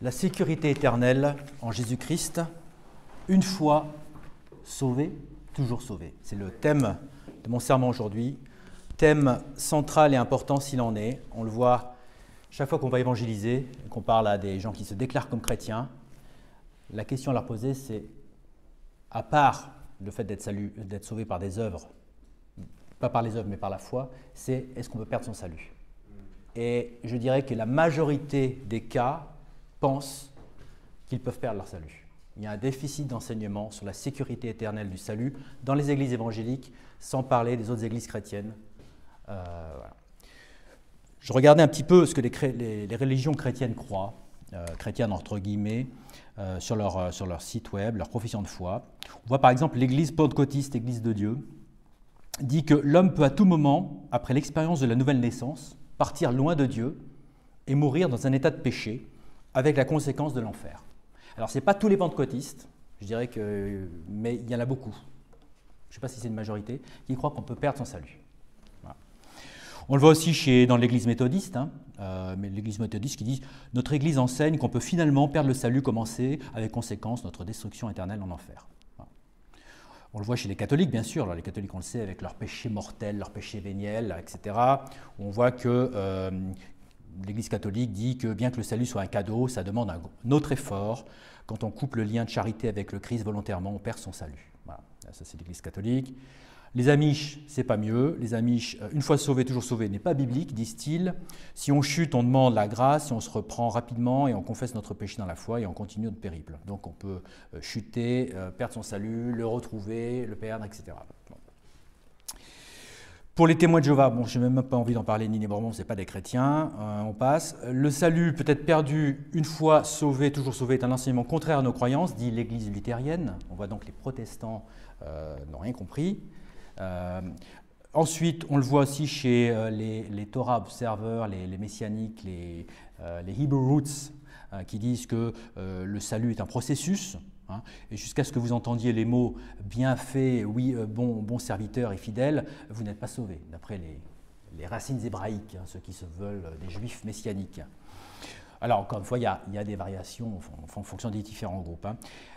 La sécurité éternelle en Jésus-Christ, une fois sauvé, toujours sauvé. C'est le thème de mon sermon aujourd'hui, thème central et important s'il en est. On le voit chaque fois qu'on va évangéliser, qu'on parle à des gens qui se déclarent comme chrétiens. La question à leur poser, c'est, à part le fait d'être sauvé par des œuvres, pas par les œuvres mais par la foi, c'est est-ce qu'on peut perdre son salut? Et je dirais que la majorité des cas pensent qu'ils peuvent perdre leur salut. Il y a un déficit d'enseignement sur la sécurité éternelle du salut dans les églises évangéliques, sans parler des autres églises chrétiennes. Voilà. Je regardais un petit peu ce que les religions chrétiennes croient, chrétiennes entre guillemets, sur leur site web, leur profession de foi. On voit par exemple l'église pentecôtiste, Église de Dieu, dit que l'homme peut à tout moment, après l'expérience de la nouvelle naissance, partir loin de Dieu et mourir dans un état de péché, avec la conséquence de l'enfer. Alors, ce n'est pas tous les pentecôtistes, je dirais mais il y en a beaucoup, je ne sais pas si c'est une majorité, qui croient qu'on peut perdre son salut. Voilà. On le voit aussi dans l'église méthodiste, mais l'église méthodiste qui dit « Notre église enseigne qu'on peut finalement perdre le salut commencé, avec conséquence notre destruction éternelle en enfer. » Voilà. On le voit chez les catholiques, bien sûr. Alors, les catholiques, on le sait, avec leurs péchés mortels, leurs péchés véniels, etc. On voit que l'Église catholique dit que bien que le salut soit un cadeau, ça demande un autre effort. Quand on coupe le lien de charité avec le Christ volontairement, on perd son salut. Voilà. Ça, c'est l'Église catholique. Les Amish, c'est pas mieux. Les Amish, une fois sauvé, toujours sauvé, n'est pas biblique, disent-ils. Si on chute, on demande la grâce, et on se reprend rapidement, et on confesse notre péché dans la foi, et on continue notre périple. Donc on peut chuter, perdre son salut, le retrouver, le perdre, etc. Bon. Pour les témoins de Jéhovah, bon, je n'ai même pas envie d'en parler, ni les Mormons, ce n'est pas des chrétiens, on passe. Le salut peut être perdu une fois sauvé, toujours sauvé, est un enseignement contraire à nos croyances, dit l'Église luthérienne. On voit donc les protestants n'ont rien compris. Ensuite, on le voit aussi chez les Torah observers, les messianiques, les Hebrew Roots, qui disent que le salut est un processus. Et jusqu'à ce que vous entendiez les mots « bien fait, oui, bon serviteur et fidèle », vous n'êtes pas sauvé, d'après les racines hébraïques, ceux qui se veulent des juifs messianiques. Alors, encore une fois, il y a des variations en fonction des différents groupes.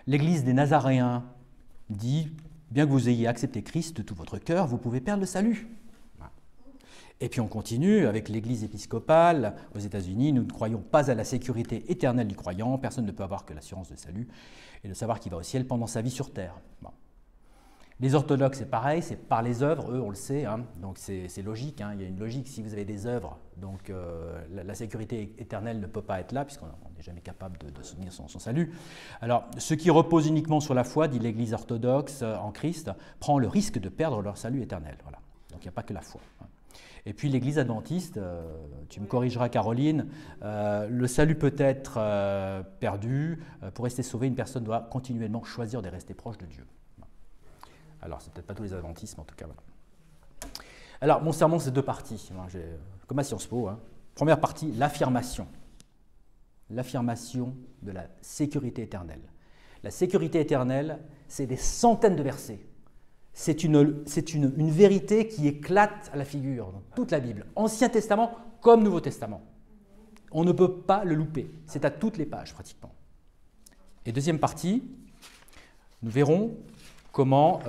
L'Église des Nazaréens dit « bien que vous ayez accepté Christ de tout votre cœur, vous pouvez perdre le salut ». Et puis on continue avec l'Église épiscopale aux États-Unis. Nous ne croyons pas à la sécurité éternelle du croyant. Personne ne peut avoir que l'assurance de salut et de savoir qu'il va au ciel pendant sa vie sur terre. Bon. Les orthodoxes, c'est pareil, c'est par les œuvres, eux, on le sait, donc c'est logique. Il y a une logique si vous avez des œuvres, donc la sécurité éternelle ne peut pas être là, puisqu'on n'est jamais capable de soutenir son salut. Alors, ceux qui reposent uniquement sur la foi, dit l'Église orthodoxe en Christ, prend le risque de perdre leur salut éternel. Voilà. Donc il n'y a pas que la foi. Et puis l'Église adventiste, tu me corrigeras Caroline, le salut peut être perdu. Pour rester sauvé, une personne doit continuellement choisir de rester proche de Dieu. Alors, c'est peut-être pas tous les adventistes, mais en tout cas, voilà. Alors, mon sermon, c'est deux parties, comme à Sciences Po. Première partie, l'affirmation. L'affirmation de la sécurité éternelle. La sécurité éternelle, c'est des centaines de versets. C'est une vérité qui éclate à la figure dans toute la Bible, Ancien Testament comme Nouveau Testament. On ne peut pas le louper, c'est à toutes les pages pratiquement. Et deuxième partie, nous verrons comment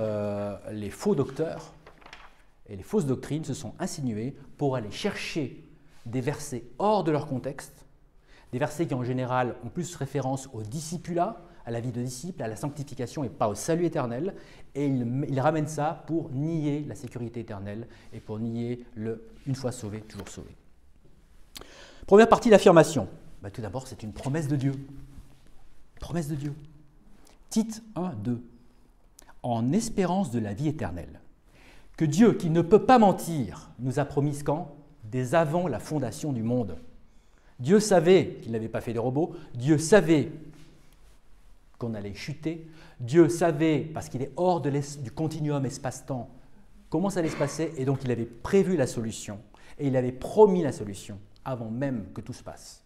les faux docteurs et les fausses doctrines se sont insinués pour aller chercher des versets hors de leur contexte, des versets qui en général ont plus référence au discipulat, à la vie de disciple, à la sanctification et pas au salut éternel, et il ramène ça pour nier la sécurité éternelle et pour nier le « une fois sauvé, toujours sauvé ». Première partie, l'affirmation. Tout d'abord, c'est une promesse de Dieu. Promesse de Dieu. Tite 1, 2. En espérance de la vie éternelle, que Dieu, qui ne peut pas mentir, nous a promis quand? Dès avant la fondation du monde. Dieu savait qu'il n'avait pas fait des robots, Dieu savait qu'on allait chuter. Dieu savait, parce qu'il est hors du continuum espace-temps, comment ça allait se passer, et donc il avait prévu la solution, et il avait promis la solution avant même que tout se passe.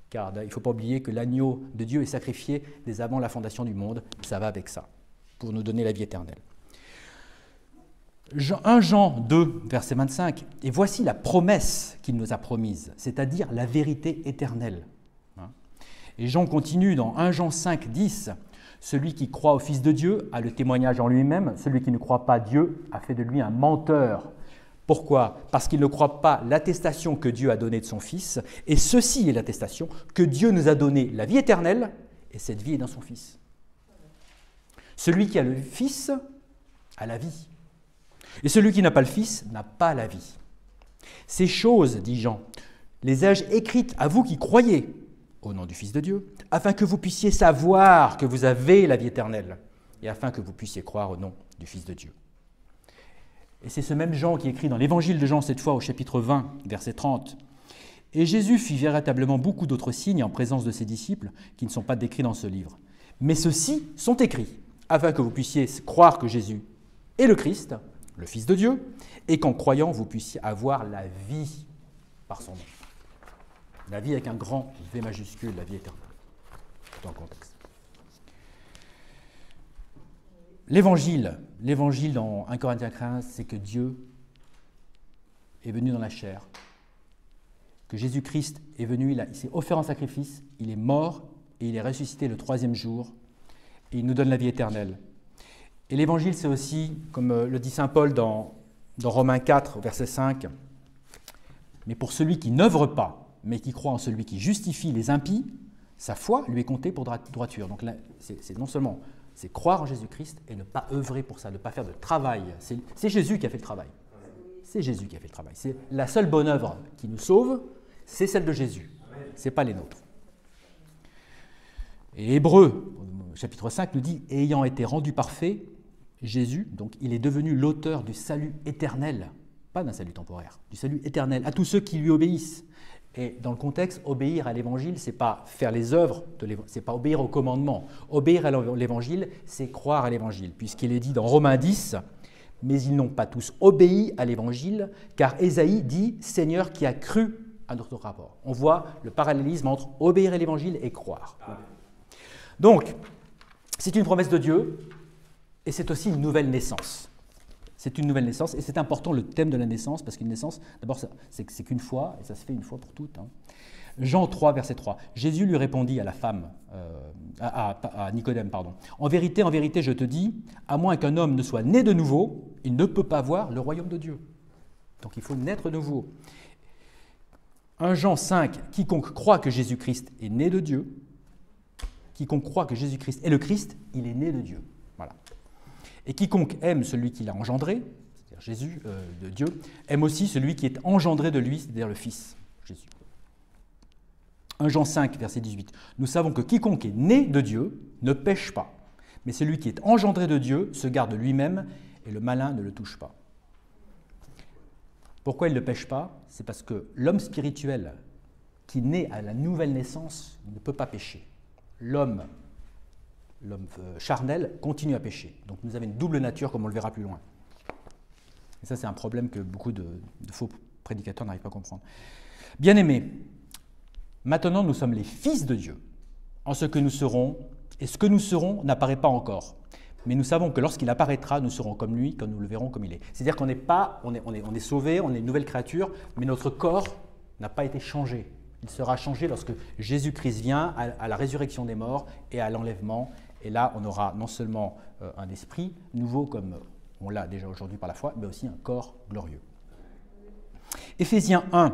Car il ne faut pas oublier que l'agneau de Dieu est sacrifié dès avant la fondation du monde, ça va avec ça, pour nous donner la vie éternelle. 1 Jean 2, verset 25, « Et voici la promesse qu'il nous a promise, c'est-à-dire la vérité éternelle. » Et Jean continue dans 1 Jean 5, 10. Celui qui croit au Fils de Dieu a le témoignage en lui-même. Celui qui ne croit pas Dieu a fait de lui un menteur. Pourquoi? Parce qu'il ne croit pas l'attestation que Dieu a donnée de son Fils. Et ceci est l'attestation que Dieu nous a donné la vie éternelle, et cette vie est dans son Fils. Celui qui a le Fils a la vie. Et celui qui n'a pas le Fils n'a pas la vie. Ces choses, dit Jean, les ai-je écrites à vous qui croyez au nom du Fils de Dieu, afin que vous puissiez savoir que vous avez la vie éternelle, et afin que vous puissiez croire au nom du Fils de Dieu. Et c'est ce même Jean qui écrit dans l'évangile de Jean, cette fois au chapitre 20, verset 30. « Et Jésus fit véritablement beaucoup d'autres signes en présence de ses disciples qui ne sont pas décrits dans ce livre. Mais ceux-ci sont écrits, afin que vous puissiez croire que Jésus est le Christ, le Fils de Dieu, et qu'en croyant, vous puissiez avoir la vie par son nom. » La vie avec un grand V majuscule, la vie éternelle. Dans le contexte. L'évangile dans 1 Corinthiens 15, c'est que Dieu est venu dans la chair, que Jésus-Christ est venu, il s'est offert en sacrifice, il est mort et il est ressuscité le 3e jour, et il nous donne la vie éternelle. Et l'évangile, c'est aussi, comme le dit saint Paul dans Romains 4, verset 5, « Mais pour celui qui n'œuvre pas, mais qui croit en celui qui justifie les impies, sa foi lui est comptée pour droiture. » Donc là, c'est non seulement c'est croire en Jésus-Christ et ne pas œuvrer pour ça, ne pas faire de travail. C'est Jésus qui a fait le travail. C'est Jésus qui a fait le travail. C'est la seule bonne œuvre qui nous sauve, c'est celle de Jésus. Ce n'est pas les nôtres. Et Hébreux, chapitre 5, nous dit « Ayant été rendu parfait, Jésus, donc il est devenu l'auteur du salut éternel, pas d'un salut temporaire, du salut éternel, à tous ceux qui lui obéissent. » Et dans le contexte, obéir à l'évangile, ce n'est pas faire les œuvres, ce n'est pas obéir au commandement. Obéir à l'évangile, c'est croire à l'évangile, puisqu'il est dit dans Romains 10, « Mais ils n'ont pas tous obéi à l'évangile, car Ésaïe dit « Seigneur qui a cru à notre rapport ». On voit le parallélisme entre obéir à l'évangile et croire. Donc, c'est une promesse de Dieu, et c'est aussi une nouvelle naissance. C'est une nouvelle naissance, et c'est important le thème de la naissance, parce qu'une naissance, d'abord, c'est qu'une fois, et ça se fait une fois pour toutes. Jean 3, verset 3. Jésus lui répondit à la femme, à Nicodème, pardon. En vérité, je te dis, à moins qu'un homme ne soit né de nouveau, il ne peut pas voir le royaume de Dieu. Donc il faut naître de nouveau. 1 Jean 5, quiconque croit que Jésus-Christ est né de Dieu, quiconque croit que Jésus-Christ est le Christ, il est né de Dieu. Voilà. Et quiconque aime celui qui l'a engendré, c'est-à-dire Jésus, de Dieu, aime aussi celui qui est engendré de lui, c'est-à-dire le Fils, Jésus. 1 Jean 5, verset 18. Nous savons que quiconque est né de Dieu ne pêche pas, mais celui qui est engendré de Dieu se garde lui-même et le malin ne le touche pas. Pourquoi il ne pêche pas? C'est parce que l'homme spirituel qui naît à la nouvelle naissance ne peut pas pécher. L'homme charnel continue à pécher. Donc nous avons une double nature, comme on le verra plus loin. Et ça, c'est un problème que beaucoup de faux prédicateurs n'arrivent pas à comprendre. Bien-aimés, maintenant nous sommes les fils de Dieu, en ce que nous serons, et ce que nous serons n'apparaît pas encore. Mais nous savons que lorsqu'il apparaîtra, nous serons comme lui, quand nous le verrons comme il est. C'est-à-dire qu'on n'est pas, on est sauvé, on est une nouvelle créature, mais notre corps n'a pas été changé. Il sera changé lorsque Jésus-Christ vient à la résurrection des morts et à l'enlèvement. Et là, on aura non seulement un esprit nouveau, comme on l'a déjà aujourd'hui par la foi, mais aussi un corps glorieux. Éphésiens 1,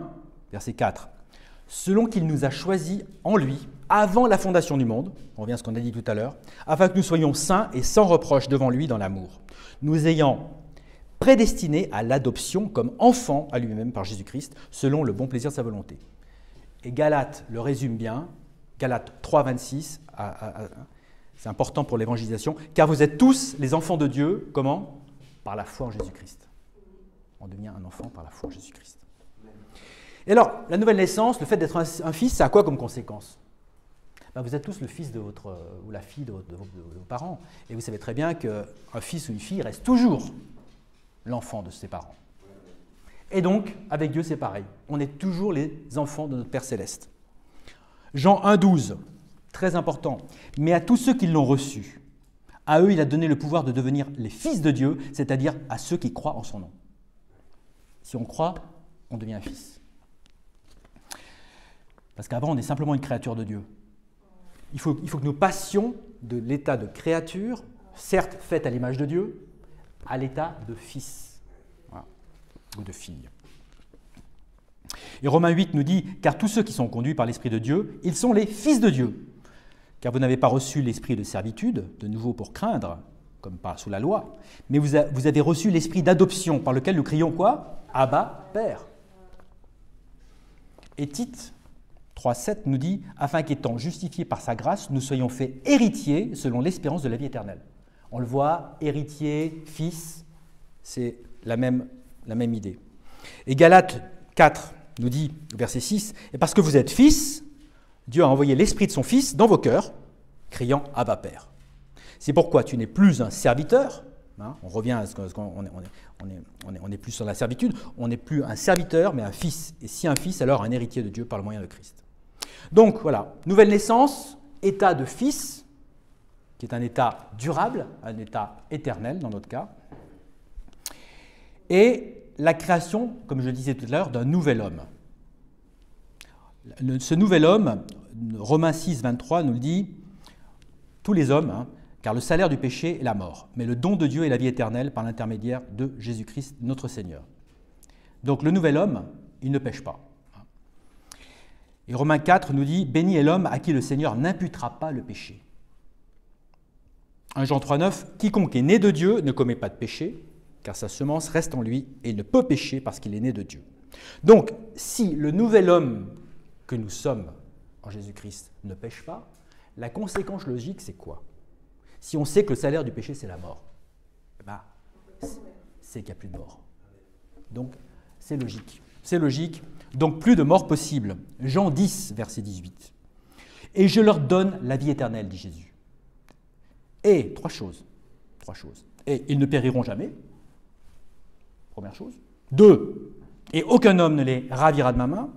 verset 4. « Selon qu'il nous a choisis en lui, avant la fondation du monde, on revient à ce qu'on a dit tout à l'heure, afin que nous soyons saints et sans reproche devant lui dans l'amour, nous ayant prédestinés à l'adoption comme enfants à lui-même par Jésus-Christ, selon le bon plaisir de sa volonté. » Et Galates le résume bien, Galates 3, 26, c'est important pour l'évangélisation, car vous êtes tous les enfants de Dieu, comment? Par la foi en Jésus-Christ. On devient un enfant par la foi en Jésus-Christ. Et alors, la nouvelle naissance, le fait d'être un fils, ça a quoi comme conséquence? Vous êtes tous le fils de votre, ou la fille de vos parents, et vous savez très bien qu'un fils ou une fille reste toujours l'enfant de ses parents. Et donc, avec Dieu, c'est pareil. On est toujours les enfants de notre Père Céleste. Jean 1, 12. Très important. « Mais à tous ceux qui l'ont reçu, à eux il a donné le pouvoir de devenir les fils de Dieu, c'est-à-dire à ceux qui croient en son nom. » Si on croit, on devient un fils. Parce qu'avant, on est simplement une créature de Dieu. il faut que nous passions de l'état de créature, certes faite à l'image de Dieu, à l'état de fils, voilà, ou de fille. Et Romains 8 nous dit « Car tous ceux qui sont conduits par l'Esprit de Dieu, ils sont les fils de Dieu. Car vous n'avez pas reçu l'esprit de servitude, de nouveau pour craindre, comme sous la loi, mais vous avez reçu l'esprit d'adoption, par lequel nous crions quoi? Abba, Père. » Et Tite 3,7 nous dit « Afin qu'étant justifiés par sa grâce, nous soyons faits héritiers selon l'espérance de la vie éternelle. » On le voit, héritier, fils, c'est la même idée. Et Galates 4 nous dit, verset 6, « Et parce que vous êtes fils, Dieu a envoyé l'Esprit de son Fils dans vos cœurs, criant « Abba, Père ». C'est pourquoi tu n'es plus un serviteur, hein, on revient à ce qu'on on est plus sur la servitude, on n'est plus un serviteur, mais un fils. Et si un fils, alors un héritier de Dieu par le moyen de Christ. Donc voilà, nouvelle naissance, état de fils, qui est un état durable, un état éternel dans notre cas, et la création, comme je le disais tout à l'heure, d'un nouvel homme. Ce nouvel homme, Romains 6, 23 nous le dit, tous les hommes, hein, car le salaire du péché est la mort, mais le don de Dieu est la vie éternelle par l'intermédiaire de Jésus-Christ, notre Seigneur. Donc le nouvel homme, il ne pêche pas. Et Romains 4 nous dit, béni est l'homme à qui le Seigneur n'imputera pas le péché. 1 Jean 3, 9, quiconque est né de Dieu ne commet pas de péché, car sa semence reste en lui et il ne peut pécher parce qu'il est né de Dieu. Donc, si le nouvel homme que nous sommes en Jésus-Christ ne pêche pas, la conséquence logique, c'est quoi? Si on sait que le salaire du péché, c'est la mort, ben, c'est qu'il n'y a plus de mort. Donc, c'est logique. C'est logique. Donc, plus de mort possible. Jean 10, verset 18. Et je leur donne la vie éternelle, dit Jésus. Et, trois choses. Et ils ne périront jamais. Première chose. 2. Et aucun homme ne les ravira de ma main.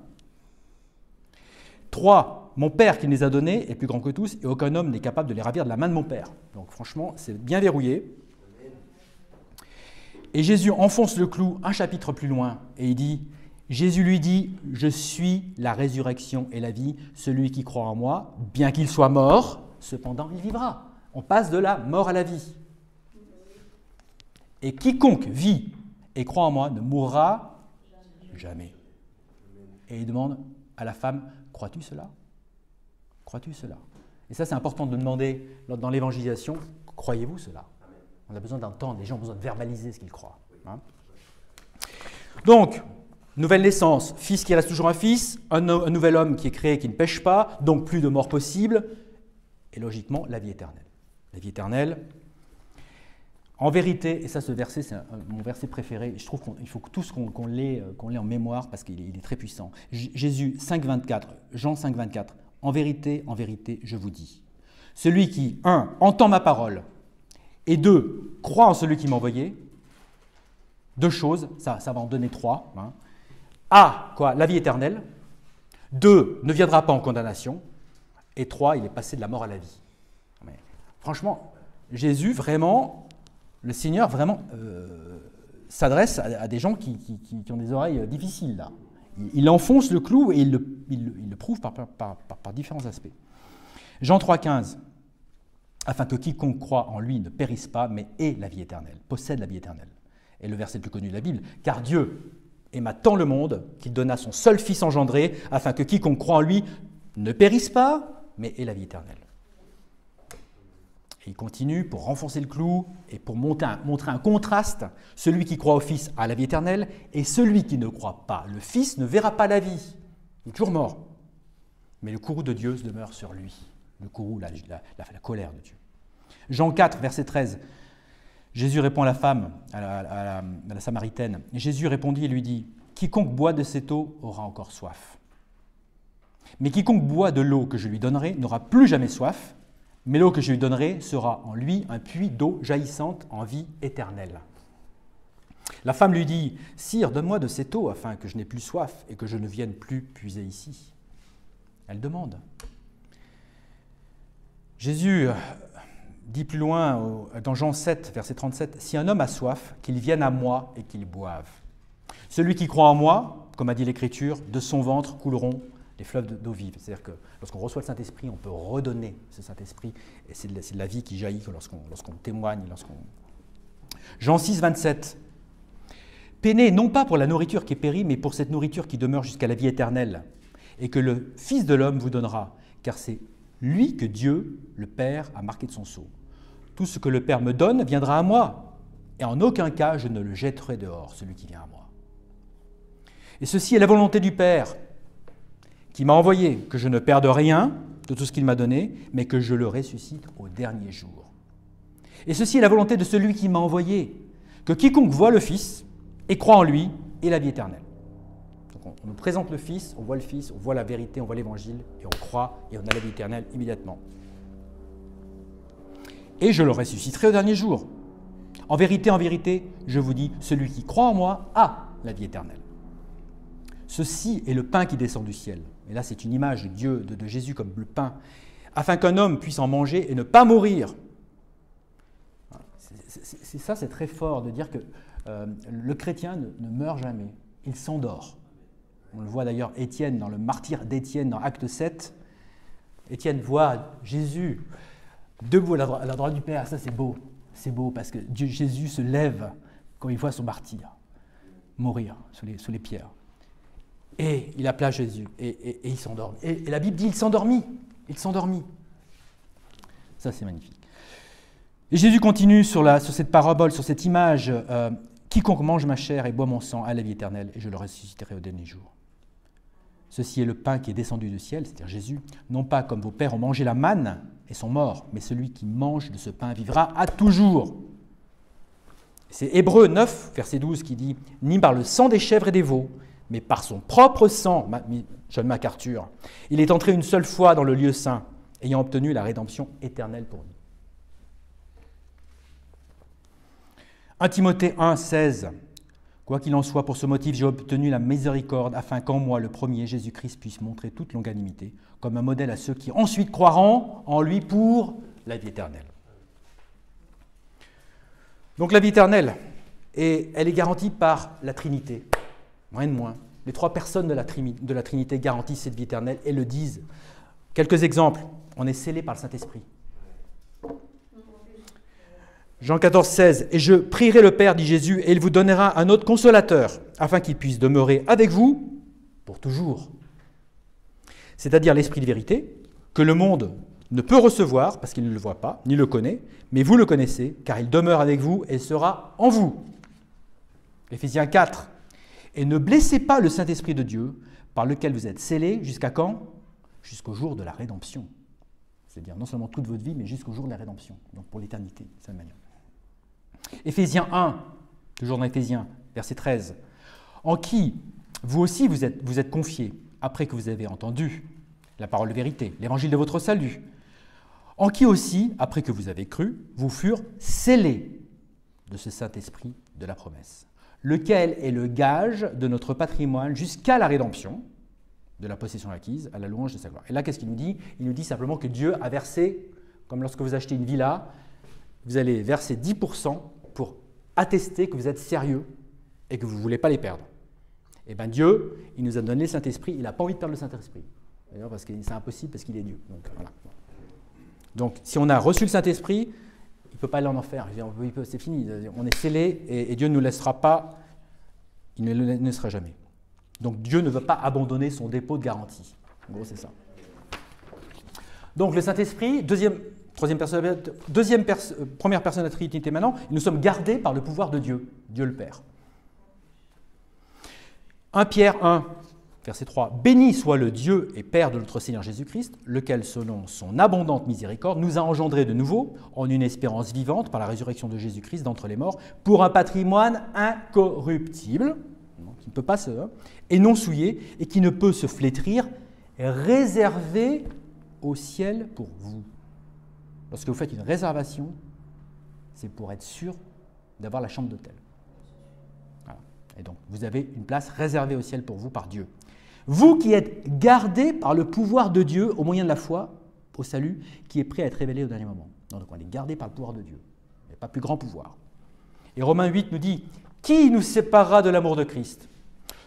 3. Mon Père qui me les a donnés est plus grand que tous, et aucun homme n'est capable de les ravir de la main de mon Père. Donc franchement, c'est bien verrouillé. Et Jésus enfonce le clou un chapitre plus loin, et il dit, Jésus lui dit, je suis la résurrection et la vie, celui qui croit en moi, bien qu'il soit mort, cependant il vivra. On passe de la mort à la vie. Et quiconque vit et croit en moi ne mourra jamais. Et il demande à la femme, crois-tu cela? Crois-tu cela? Et ça, c'est important de demander dans l'évangélisation, croyez-vous cela? On a besoin d'entendre, les gens ont besoin de verbaliser ce qu'ils croient. Hein? Donc, nouvelle naissance, fils qui reste toujours un fils, un nouvel homme qui est créé, qui ne pêche pas, donc plus de mort possible, et logiquement, la vie éternelle. La vie éternelle, en vérité, et ça, ce verset, c'est mon verset préféré, je trouve qu'il faut tous qu'on l'ait en mémoire parce qu'il est très puissant. Jésus 5,24, Jean 5,24, en vérité, je vous dis, celui qui, 1, entend ma parole, et 2, croit en celui qui m'a envoyé, 2 choses, ça va en donner 3, hein. A, quoi, la vie éternelle, 2, ne viendra pas en condamnation, et 3, il est passé de la mort à la vie. Mais, franchement, Jésus, vraiment, le Seigneur, vraiment, s'adresse à des gens qui ont des oreilles difficiles, là. Il enfonce le clou et il le prouve par différents aspects. Jean 3,15, afin que quiconque croit en lui ne périsse pas, mais ait la vie éternelle, possède la vie éternelle. Et le verset le plus connu de la Bible, car Dieu aima tant le monde qu'il donna son seul Fils engendré, afin que quiconque croit en lui ne périsse pas, mais ait la vie éternelle. Et il continue pour renfoncer le clou et pour montrer un contraste. Celui qui croit au Fils a la vie éternelle, et celui qui ne croit pas le Fils ne verra pas la vie. Il est toujours mort. Mais le courroux de Dieu demeure sur lui. Le courroux, la colère de Dieu. Jean 4, verset 13. Jésus répond à la femme, à la Samaritaine. Et Jésus répondit et lui dit, « Quiconque boit de cette eau aura encore soif. Mais quiconque boit de l'eau que je lui donnerai n'aura plus jamais soif, mais l'eau que je lui donnerai sera en lui un puits d'eau jaillissante en vie éternelle. » La femme lui dit, « Sire, donne-moi de cette eau afin que je n'ai plus soif et que je ne vienne plus puiser ici. » Elle demande. Jésus dit plus loin, dans Jean 7, verset 37, « Si un homme a soif, qu'il vienne à moi et qu'il boive. Celui qui croit en moi, comme a dit l'Écriture, de son ventre couleront les fleuves d'eau vive. C'est-à-dire que lorsqu'on reçoit le Saint-Esprit, on peut redonner ce Saint-Esprit, et c'est de la vie qui jaillit lorsqu'on témoigne, Jean 6, 27. Peinez non pas pour la nourriture qui périt, mais pour cette nourriture qui demeure jusqu'à la vie éternelle, et que le Fils de l'homme vous donnera, car c'est lui que Dieu, le Père, a marqué de son sceau. Tout ce que le Père me donne viendra à moi, et en aucun cas je ne le jetterai dehors, celui qui vient à moi. Et ceci est la volonté du Père, qui m'a envoyé, que je ne perde rien de tout ce qu'il m'a donné, mais que je le ressuscite au dernier jour. Et ceci est la volonté de celui qui m'a envoyé, que quiconque voit le Fils et croit en lui ait la vie éternelle. Donc on nous présente le Fils, on voit le Fils, on voit la vérité, on voit l'Évangile, et on croit, et on a la vie éternelle immédiatement. Et je le ressusciterai au dernier jour. En vérité, je vous dis, celui qui croit en moi a la vie éternelle. Ceci est le pain qui descend du ciel. Et là, c'est une image de Dieu, de Jésus comme le pain, afin qu'un homme puisse en manger et ne pas mourir. C'est très fort de dire que le chrétien ne meurt jamais, il s'endort. On le voit d'ailleurs Étienne, dans le martyre d'Étienne, dans Acte 7. Étienne voit Jésus debout à la droite du Père. Ça, c'est beau parce que Jésus se lève quand il voit son martyr mourir sous les pierres. Et il appela Jésus et il s'endort. Et la Bible dit il s'endormit. Ça, c'est magnifique. Et Jésus continue sur cette parabole, sur cette image. Quiconque mange ma chair et boit mon sang a la vie éternelle, et je le ressusciterai au dernier jour. Ceci est le pain qui est descendu du ciel, c'est-à-dire Jésus, non pas comme vos pères ont mangé la manne et sont morts, mais celui qui mange de ce pain vivra à toujours. C'est Hébreux 9, verset 12, qui dit « Ni par le sang des chèvres et des veaux, mais par son propre sang, John MacArthur, il est entré une seule fois dans le lieu saint, ayant obtenu la rédemption éternelle pour nous. » 1 Timothée 1, 16. Quoi qu'il en soit, pour ce motif, j'ai obtenu la miséricorde, afin qu'en moi, le premier, Jésus-Christ, puisse montrer toute longanimité, comme un modèle à ceux qui ensuite croiront en lui pour la vie éternelle. Donc la vie éternelle, elle est garantie par la Trinité, rien de moins. Les trois personnes de la Trinité garantissent cette vie éternelle et le disent. Quelques exemples, on est scellé par le Saint-Esprit. Jean 14, 16. « Et je prierai le Père, dit Jésus, et il vous donnera un autre consolateur, afin qu'il puisse demeurer avec vous pour toujours. » C'est-à-dire l'Esprit de vérité, que le monde ne peut recevoir, parce qu'il ne le voit pas, ni le connaît, mais vous le connaissez, car il demeure avec vous et sera en vous. Éphésiens 4. « Et ne blessez pas le Saint-Esprit de Dieu, par lequel vous êtes scellés, jusqu'à quand ? Jusqu'au jour de la rédemption. » C'est-à-dire non seulement toute votre vie, mais jusqu'au jour de la rédemption, donc pour l'éternité, de cette manière. Éphésiens 1, toujours dans Éphésiens, verset 13. « En qui vous aussi vous êtes confiés, après que vous avez entendu la parole de vérité, l'évangile de votre salut, en qui aussi, après que vous avez cru, vous furent scellés de ce Saint-Esprit de la promesse, lequel est le gage de notre patrimoine jusqu'à la rédemption, de la possession acquise, à la louange de sa gloire. » Et là, qu'est-ce qu'il nous dit ? Il nous dit simplement que Dieu a versé, comme lorsque vous achetez une villa, vous allez verser 10% pour attester que vous êtes sérieux et que vous ne voulez pas les perdre. Et bien Dieu, il nous a donné le Saint-Esprit, il n'a pas envie de perdre le Saint-Esprit. D'ailleurs, parce que c'est impossible, parce qu'il est Dieu. Donc, voilà. Donc, si on a reçu le Saint-Esprit, il ne peut pas aller en enfer. C'est fini, on est scellé et Dieu ne nous laissera pas, il ne le laissera jamais. Donc Dieu ne veut pas abandonner son dépôt de garantie. En gros, c'est ça. Donc le Saint-Esprit, première personne de la Trinité maintenant, nous sommes gardés par le pouvoir de Dieu, Dieu le Père. 1 Pierre 1, verset 3. « Béni soit le Dieu et Père de notre Seigneur Jésus-Christ, lequel, selon son abondante miséricorde, nous a engendrés de nouveau en une espérance vivante par la résurrection de Jésus-Christ d'entre les morts, pour un patrimoine incorruptible, qui ne peut pas et non souillé, et qui ne peut se flétrir, réservé au ciel pour vous. » Lorsque vous faites une réservation, c'est pour être sûr d'avoir la chambre d'hôtel. Voilà. Et donc, vous avez une place réservée au ciel pour vous par Dieu. Vous qui êtes gardés par le pouvoir de Dieu au moyen de la foi, au salut, qui est prêt à être révélé au dernier moment. Donc, on est gardés par le pouvoir de Dieu. Il n'y a pas plus grand pouvoir. Et Romains 8 nous dit « Qui nous séparera de l'amour de Christ ?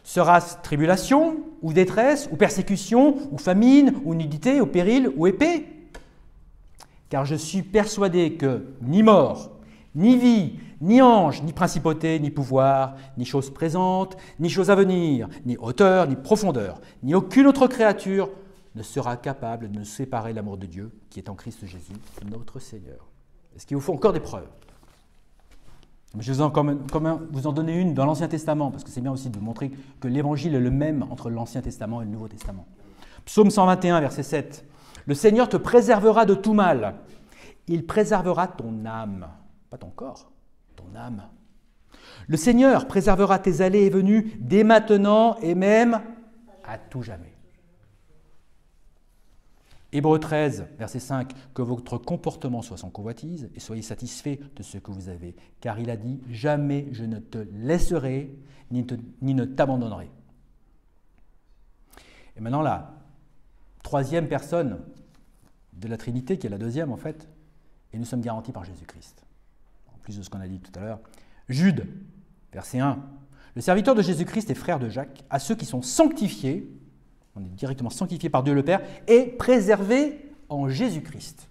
Sera-ce tribulation, ou détresse, ou persécution, ou famine, ou nudité, ou péril, ou épée? Car je suis persuadé que ni mort, ni vie, ni ange, ni principauté, ni pouvoir, ni choses présentes, ni choses à venir, ni hauteur, ni profondeur, ni aucune autre créature ne sera capable de nous séparer de l'amour de Dieu qui est en Christ Jésus, notre Seigneur. Est-ce qu'il vous faut encore des preuves? Je vais vous en donner une dans l'Ancien Testament, parce que c'est bien aussi de vous montrer que l'Évangile est le même entre l'Ancien Testament et le Nouveau Testament. Psaume 121, verset 7. « Le Seigneur te préservera de tout mal. Il préservera ton âme. » Pas ton corps, ton âme. « Le Seigneur préservera tes allées et venues dès maintenant et même à tout jamais. » Hébreux 13, verset 5, « Que votre comportement soit sans convoitise et soyez satisfaits de ce que vous avez, car il a dit, « Jamais je ne te laisserai ni ne t'abandonnerai. » Et maintenant, la troisième personne de la Trinité, qui est la deuxième en fait, et nous sommes garantis par Jésus-Christ. En plus de ce qu'on a dit tout à l'heure. Jude, verset 1, « Le serviteur de Jésus-Christ et frère de Jacques, à ceux qui sont sanctifiés, on est directement sanctifié par Dieu le Père, et préservé en Jésus-Christ. »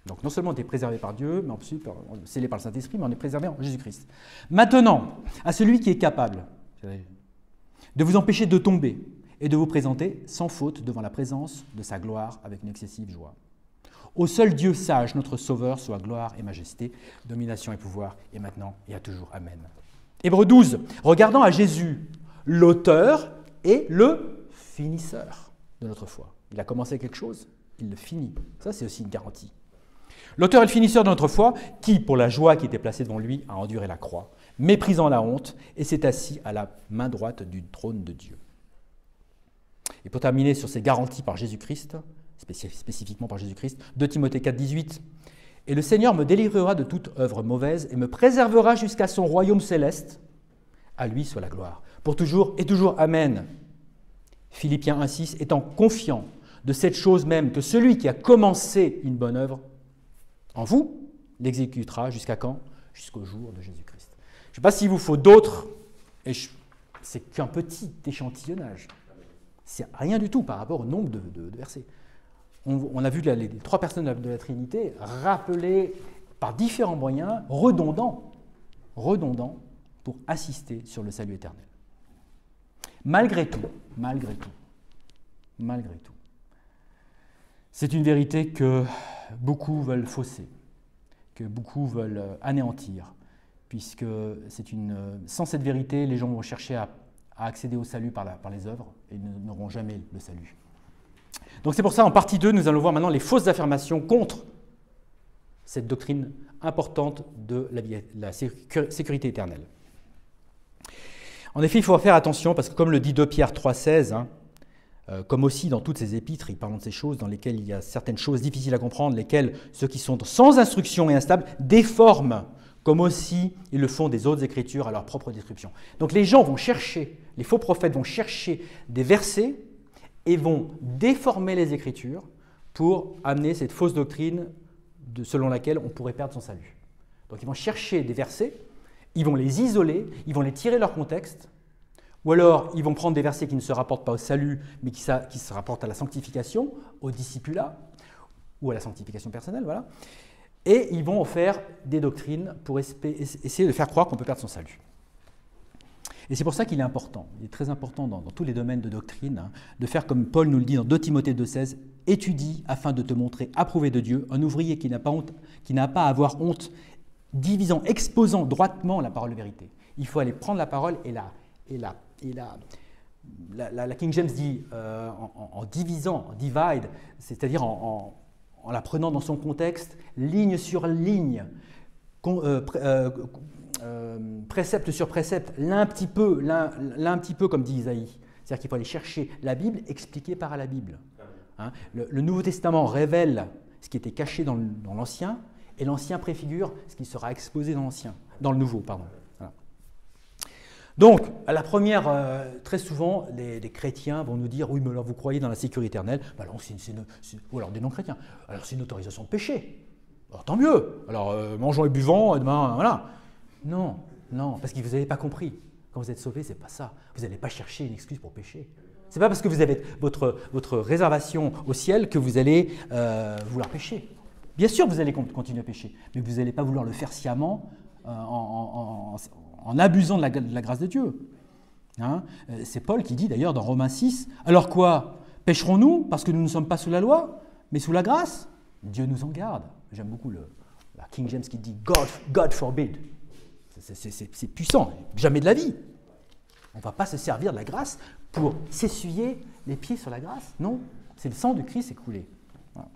Donc non seulement on est préservé par Dieu, mais ensuite scellé par le Saint-Esprit, mais on est préservé en Jésus-Christ. Maintenant, à celui qui est capable de vous empêcher de tomber et de vous présenter sans faute devant la présence de sa gloire avec une excessive joie. Au seul Dieu sage, notre Sauveur, soit gloire et majesté, domination et pouvoir, et maintenant et à toujours. Amen. Hébreux 12, regardant à Jésus, l'auteur et le finisseur de notre foi. Il a commencé quelque chose, il le finit. Ça, c'est aussi une garantie. L'auteur et le finisseur de notre foi, qui, pour la joie qui était placée devant lui, a enduré la croix, méprisant la honte, et s'est assis à la main droite du trône de Dieu. Et pour terminer sur ces garanties par Jésus-Christ, spécifiquement par Jésus-Christ, 2 Timothée 4, 18, « Et le Seigneur me délivrera de toute œuvre mauvaise et me préservera jusqu'à son royaume céleste. À lui soit la gloire. Pour toujours et toujours. Amen. » Philippiens 1, 6, « Étant confiant de cette chose même, que celui qui a commencé une bonne œuvre en vous l'exécutera jusqu'à quand? Jusqu'au jour de Jésus-Christ. » Je ne sais pas s'il vous faut d'autres, et c'est qu'un petit échantillonnage. C'est rien du tout par rapport au nombre de versets. On a vu les trois personnes de la Trinité rappelées par différents moyens redondants pour assister sur le salut éternel. Malgré tout, c'est une vérité que beaucoup veulent fausser, que beaucoup veulent anéantir, puisque sans cette vérité, les gens vont chercher à accéder au salut par les œuvres et n'auront jamais le salut. Donc c'est pour ça, en partie 2, nous allons voir maintenant les fausses affirmations contre cette doctrine importante de la sécurité éternelle. En effet, il faut faire attention, parce que comme le dit 2 Pierre 3,16, comme aussi dans toutes ces épîtres, il parle de ces choses dans lesquelles il y a certaines choses difficiles à comprendre, lesquelles ceux qui sont sans instruction et instables déforment, comme aussi ils le font des autres écritures à leur propre description. Donc les gens vont chercher, les faux prophètes vont chercher des versets et vont déformer les Écritures pour amener cette fausse doctrine selon laquelle on pourrait perdre son salut. Donc ils vont chercher des versets, ils vont les isoler, ils vont les tirer de leur contexte, ou alors ils vont prendre des versets qui ne se rapportent pas au salut, mais qui se rapportent à la sanctification, au discipulat, ou à la sanctification personnelle, voilà. Et ils vont en faire des doctrines pour essayer de faire croire qu'on peut perdre son salut. Et c'est pour ça qu'il est important, il est très important dans tous les domaines de doctrine, de faire comme Paul nous le dit dans 2 Timothée 2,16, « Étudie afin de te montrer approuvé de Dieu, un ouvrier qui n'a pas à avoir honte, divisant, exposant droitement la parole de vérité. » Il faut aller prendre la parole et la King James dit en divisant, en divide, c'est-à-dire en la prenant dans son contexte, ligne sur ligne, précepte sur précepte, l'un un petit peu comme dit Isaïe. C'est-à-dire qu'il faut aller chercher la Bible expliquée par la Bible. Hein, le Nouveau Testament révèle ce qui était caché dans l'Ancien, et l'Ancien préfigure ce qui sera exposé dans le Nouveau. Pardon. Voilà. Donc, à la première, très souvent, les chrétiens vont nous dire « Oui, mais alors vous croyez dans la sécurité éternelle ?» Alors, ou alors des non-chrétiens. Alors, c'est une autorisation de péché. Alors, tant mieux. Alors, mangeons et buvons, et demain, voilà. Non, parce que vous n'avez pas compris. Quand vous êtes sauvé, ce n'est pas ça. Vous n'allez pas chercher une excuse pour pécher. Ce n'est pas parce que vous avez votre réservation au ciel que vous allez vouloir pécher. Bien sûr, vous allez continuer à pécher, mais vous n'allez pas vouloir le faire sciemment en abusant de la grâce de Dieu. Hein? C'est Paul qui dit d'ailleurs dans Romains 6, « Alors quoi? Pécherons-nous parce que nous ne sommes pas sous la loi, mais sous la grâce ?» Dieu nous en garde. J'aime beaucoup la King James qui dit « God forbid ». C'est puissant, jamais de la vie. On ne va pas se servir de la grâce pour s'essuyer les pieds sur la grâce. Non, c'est le sang du Christ écoulé. Voilà.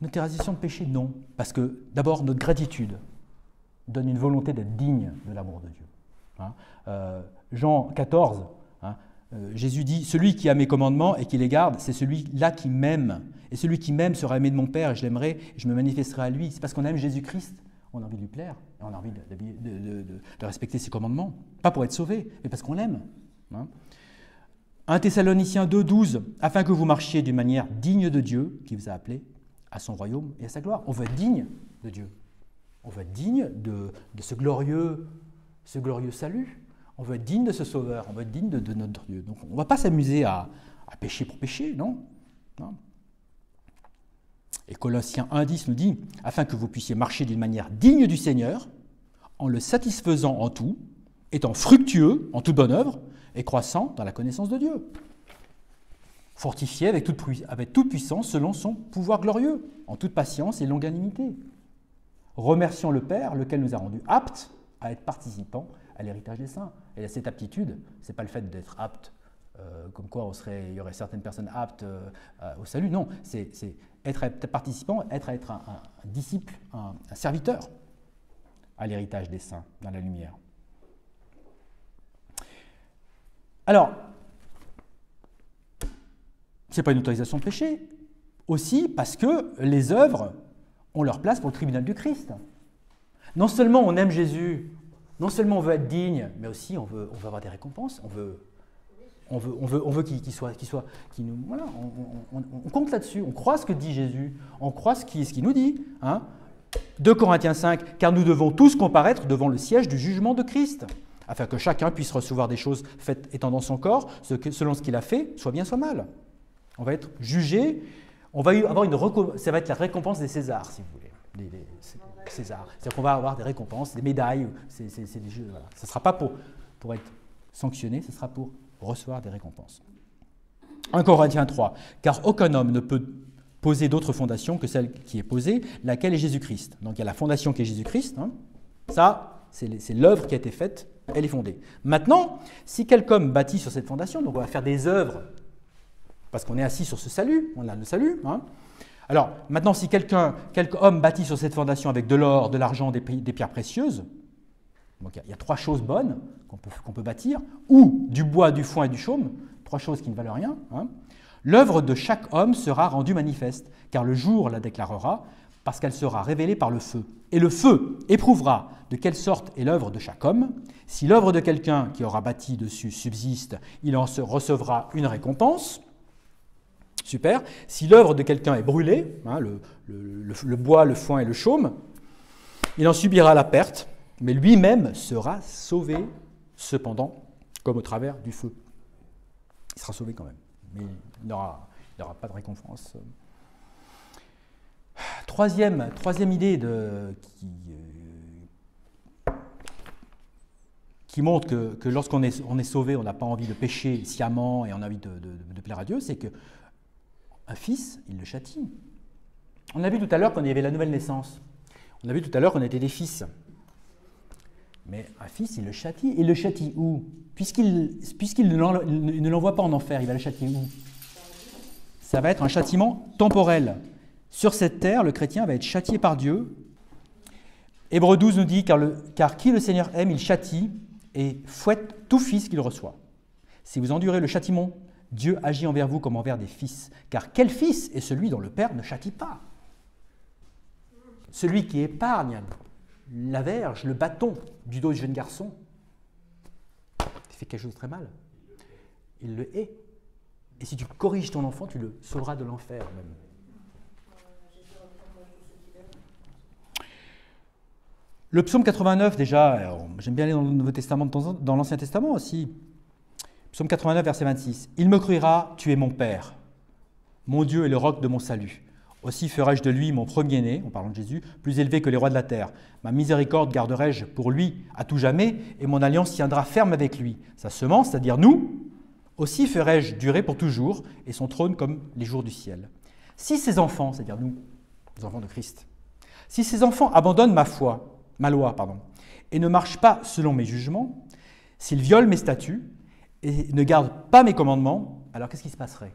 Notre éradication de péché, non. Parce que d'abord, notre gratitude donne une volonté d'être digne de l'amour de Dieu. Hein, Jean 14, hein, Jésus dit « Celui qui a mes commandements et qui les garde, c'est celui-là qui m'aime. Et celui qui m'aime sera aimé de mon Père, et je l'aimerai, et je me manifesterai à lui. » C'est parce qu'on aime Jésus-Christ. On a envie de lui plaire, et on a envie de respecter ses commandements. Pas pour être sauvé, mais parce qu'on l'aime. Hein. 1 Thessaloniciens 2, 12, « Afin que vous marchiez d'une manière digne de Dieu, qui vous a appelé à son royaume et à sa gloire. » On veut être digne de Dieu. On veut être digne de ce glorieux salut. On veut être digne de ce sauveur. On veut être digne de notre Dieu. Donc on ne va pas s'amuser à pécher pour pécher, non, non. Et Colossiens 1,10 nous dit « Afin que vous puissiez marcher d'une manière digne du Seigneur, en le satisfaisant en tout, étant fructueux en toute bonne œuvre et croissant dans la connaissance de Dieu. Fortifié avec toute puissance selon son pouvoir glorieux, en toute patience et longanimité. Remercions le Père, lequel nous a rendus aptes à être participants à l'héritage des saints. » Et cette aptitude, ce n'est pas le fait d'être apte, comme quoi il y aurait certaines personnes aptes au salut. Non, c'est être participant, être un disciple, un serviteur à l'héritage des saints, dans la lumière. Alors, ce n'est pas une autorisation de péché, aussi parce que les œuvres ont leur place pour le tribunal du Christ. Non seulement on aime Jésus, non seulement on veut être digne, mais aussi on veut avoir des récompenses, on veut qu'il nous, voilà, on compte là-dessus, on croit ce que dit Jésus, on croit ce qu'il nous dit. Hein. 2 Corinthiens 5, « Car nous devons tous comparaître devant le siège du jugement de Christ, afin que chacun puisse recevoir des choses faites étant dans son corps, selon ce qu'il a fait, soit bien, soit mal. » On va être jugé, ça va être la récompense des Césars, si vous voulez, des Césars. C'est-à-dire qu'on va avoir des récompenses, des médailles, c'est des jeux, voilà. Ce ne sera pas pour être sanctionné, ce sera pour recevoir des récompenses. 1 Corinthiens 3, « Car aucun homme ne peut poser d'autre fondation que celle qui est posée, laquelle est Jésus-Christ. » Donc il y a la fondation qui est Jésus-Christ, hein. Ça, c'est l'œuvre qui a été faite, elle est fondée. Maintenant, si quelque homme bâtit sur cette fondation, donc on va faire des œuvres, parce qu'on est assis sur ce salut, on a le salut. Hein. Alors, maintenant, si quelque homme bâtit sur cette fondation avec de l'or, de l'argent, des pierres précieuses, donc il y a 3 choses bonnes qu'on peut bâtir, ou du bois, du foin et du chaume, 3 choses qui ne valent rien. Hein. L'œuvre de chaque homme sera rendue manifeste, car le jour la déclarera, parce qu'elle sera révélée par le feu. Et le feu éprouvera de quelle sorte est l'œuvre de chaque homme. Si l'œuvre de quelqu'un qui aura bâti dessus subsiste, il en recevra une récompense. Super. Si l'œuvre de quelqu'un est brûlée, hein, le bois, le foin et le chaume, il en subira la perte, mais lui-même sera sauvé, cependant, comme au travers du feu. Il sera sauvé quand même, mais il n'aura pas de récompense. Troisième idée qui montre que lorsqu'on est sauvé, on n'a pas envie de pécher sciemment et on a envie de plaire à Dieu, c'est qu'un fils, il le châtie. On a vu tout à l'heure qu'on y avait la nouvelle naissance. On a vu tout à l'heure qu'on était des fils. Mais un fils, il le châtie. Il le châtie où? Puisqu'il ne l'envoie pas en enfer, il va le châtier où? Ça va être un châtiment temporel. Sur cette terre, le chrétien va être châtié par Dieu. Hébreux 12 nous dit, car qui le Seigneur aime, il châtie et fouette tout fils qu'il reçoit. Si vous endurez le châtiment, Dieu agit envers vous comme envers des fils. Car quel fils est celui dont le Père ne châtie pas? Celui qui épargne la verge, le bâton du dos du jeune garçon, il fait quelque chose de très mal. Il le hait. Et si tu corriges ton enfant, tu le sauveras de l'enfer même. Le psaume 89, déjà, j'aime bien aller dans le Nouveau Testament, dans l'Ancien Testament aussi. Psaume 89, verset 26. « Il me criera, tu es mon Père, mon Dieu est le roc de mon salut. Aussi ferai-je de lui mon premier-né, en parlant de Jésus, plus élevé que les rois de la terre. Ma miséricorde garderai-je pour lui à tout jamais, et mon alliance tiendra ferme avec lui. Sa semence, c'est-à-dire nous, aussi ferai-je durer pour toujours, et son trône comme les jours du ciel. Si ses enfants, c'est-à-dire nous, les enfants de Christ, si ces enfants abandonnent ma loi, et ne marchent pas selon mes jugements, s'ils violent mes statuts et ne gardent pas mes commandements, alors qu'est-ce qui se passerait?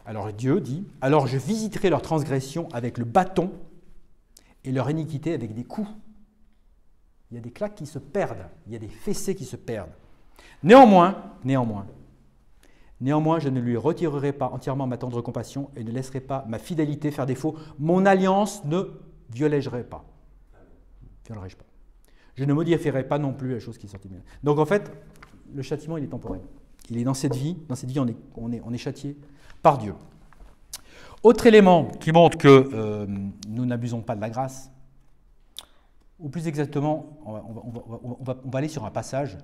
Alors Dieu dit, alors je visiterai leur transgression avec le bâton et leur iniquité avec des coups. Il y a des claques qui se perdent, il y a des fessées qui se perdent. Néanmoins, je ne lui retirerai pas entièrement ma tendre compassion et ne laisserai pas ma fidélité faire défaut. Mon alliance ne violerai pas. Je ne modifierai pas non plus la chose qui est sortie bien. Donc en fait, le châtiment, il est temporel. Il est dans cette vie on est châtié par Dieu. Autre élément qui montre que nous n'abusons pas de la grâce, ou plus exactement, on va aller sur un passage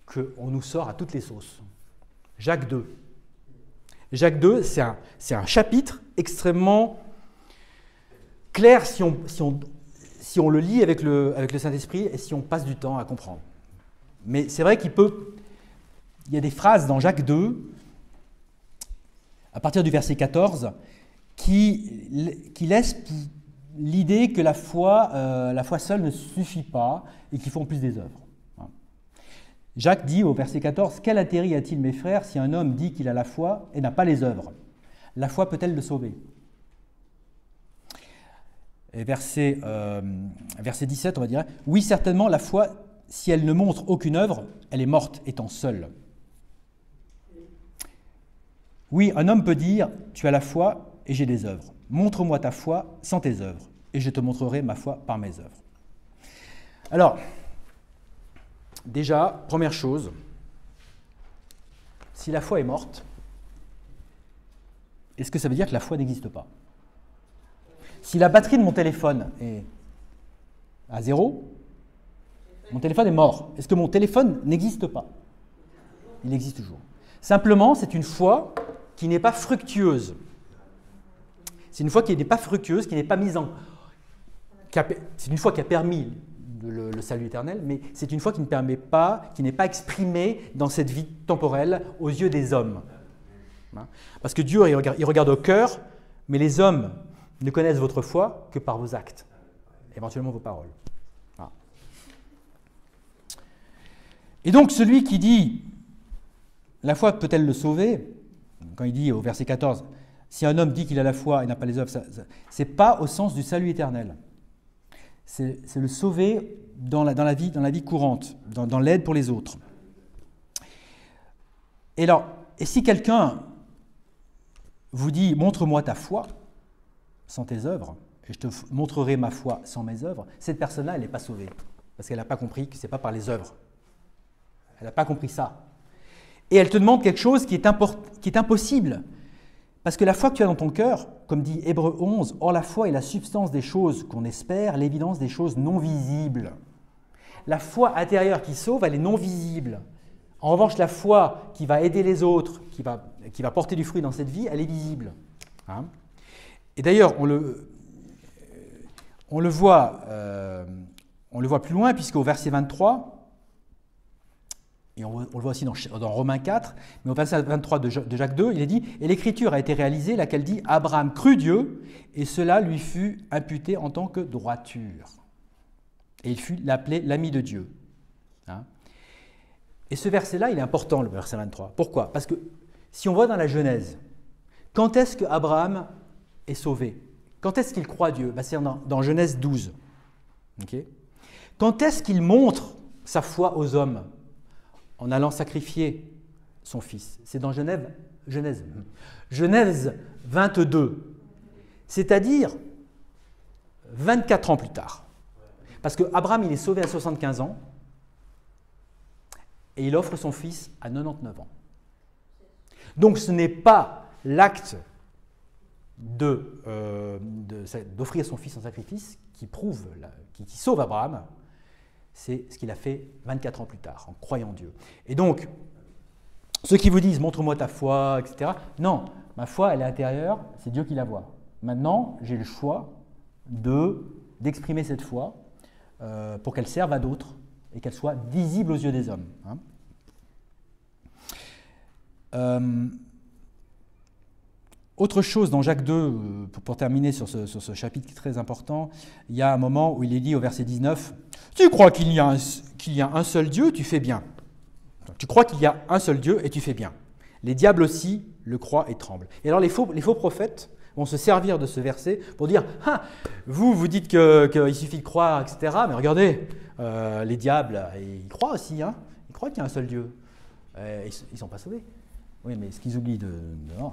qu'on nous sort à toutes les sauces. Jacques 2. Jacques 2, c'est un chapitre extrêmement clair si on le lit avec le Saint-Esprit et si on passe du temps à comprendre. Mais c'est vrai qu'il y a des phrases dans Jacques 2, à partir du verset 14, qui laissent l'idée que la foi seule ne suffit pas et qu'il faut en plus des œuvres. Jacques dit au verset 14, « Quel intérêt y a-t-il, mes frères, si un homme dit qu'il a la foi et n'a pas les œuvres? La foi peut-elle le sauver ?» Et verset 17, on va dire, « Oui, certainement, la foi, si elle ne montre aucune œuvre, elle est morte, étant seule. » Oui, un homme peut dire, « Tu as la foi et j'ai des œuvres. Montre-moi ta foi sans tes œuvres, et je te montrerai ma foi par mes œuvres. » Alors, déjà, première chose, si la foi est morte, est-ce que ça veut dire que la foi n'existe pas? Si la batterie de mon téléphone est à 0, mon téléphone est mort. Est-ce que mon téléphone n'existe pas? Il existe toujours. Simplement, c'est une foi qui n'est pas fructueuse. C'est une foi qui n'est pas fructueuse, qui n'est pas mise en... C'est une foi qui a permis le salut éternel, mais c'est une foi qui ne permet pas, qui n'est pas exprimée dans cette vie temporelle aux yeux des hommes. Parce que Dieu, il regarde au cœur, mais les hommes ne connaissent votre foi que par vos actes, éventuellement vos paroles. Voilà. Et donc, celui qui dit « La foi peut-elle le sauver ?» Quand il dit au verset 14 « Si un homme dit qu'il a la foi et n'a pas les œuvres, ce n'est pas au sens du salut éternel. C'est le sauver dans la vie courante, dans l'aide pour les autres. » Et si quelqu'un vous dit « Montre-moi ta foi », sans tes œuvres, et je te montrerai ma foi sans mes œuvres, cette personne-là, elle n'est pas sauvée. Parce qu'elle n'a pas compris que ce n'est pas par les œuvres. Elle n'a pas compris ça. Et elle te demande quelque chose qui est impossible. Parce que la foi que tu as dans ton cœur, comme dit Hébreux 11, « Or la foi est la substance des choses qu'on espère, l'évidence des choses non visibles. » La foi intérieure qui sauve, elle est non visible. En revanche, la foi qui va aider les autres, qui va porter du fruit dans cette vie, elle est visible. Hein? Et d'ailleurs, on le voit plus loin, puisqu'au verset 23, et on le voit aussi dans Romains 4, mais au verset 23 de Jacques 2, il est dit « Et l'écriture a été réalisée, laquelle dit « Abraham crut Dieu, et cela lui fut imputé en tant que droiture. » Et il fut appelé l'ami de Dieu. Hein? Et ce verset-là, il est important, le verset 23. Pourquoi? Parce que si on voit dans la Genèse, quand est-ce que Abraham est sauvé? Quand est-ce qu'il croit Dieu? C'est dans Genèse 12. Okay? Quand est-ce qu'il montre sa foi aux hommes? En allant sacrifier son fils. C'est dans Genèse 22. C'est-à-dire 24 ans plus tard. Parce qu'Abraham, il est sauvé à 75 ans et il offre son fils à 99 ans. Donc ce n'est pas l'acte d'offrir son fils en sacrifice qui sauve Abraham, c'est ce qu'il a fait 24 ans plus tard, en croyant en Dieu. Et donc, ceux qui vous disent « montre-moi ta foi », etc. Non, ma foi, elle est intérieure, c'est Dieu qui la voit. Maintenant, j'ai le choix d'exprimer cette foi pour qu'elle serve à d'autres et qu'elle soit visible aux yeux des hommes. Autre chose dans Jacques 2, pour terminer sur ce chapitre qui est très important, il y a un moment où il est dit au verset 19 « Tu crois qu'il y a un seul Dieu, tu fais bien. Tu crois qu'il y a un seul Dieu et tu fais bien. Les diables aussi le croient et tremblent. » Et alors les faux prophètes vont se servir de ce verset pour dire « Ah, vous dites qu'il suffit de croire, etc. Mais regardez, les diables, ils croient aussi, hein, ils croient qu'il y a un seul Dieu. Ils ne sont pas sauvés. » Oui, mais ce qu'ils oublient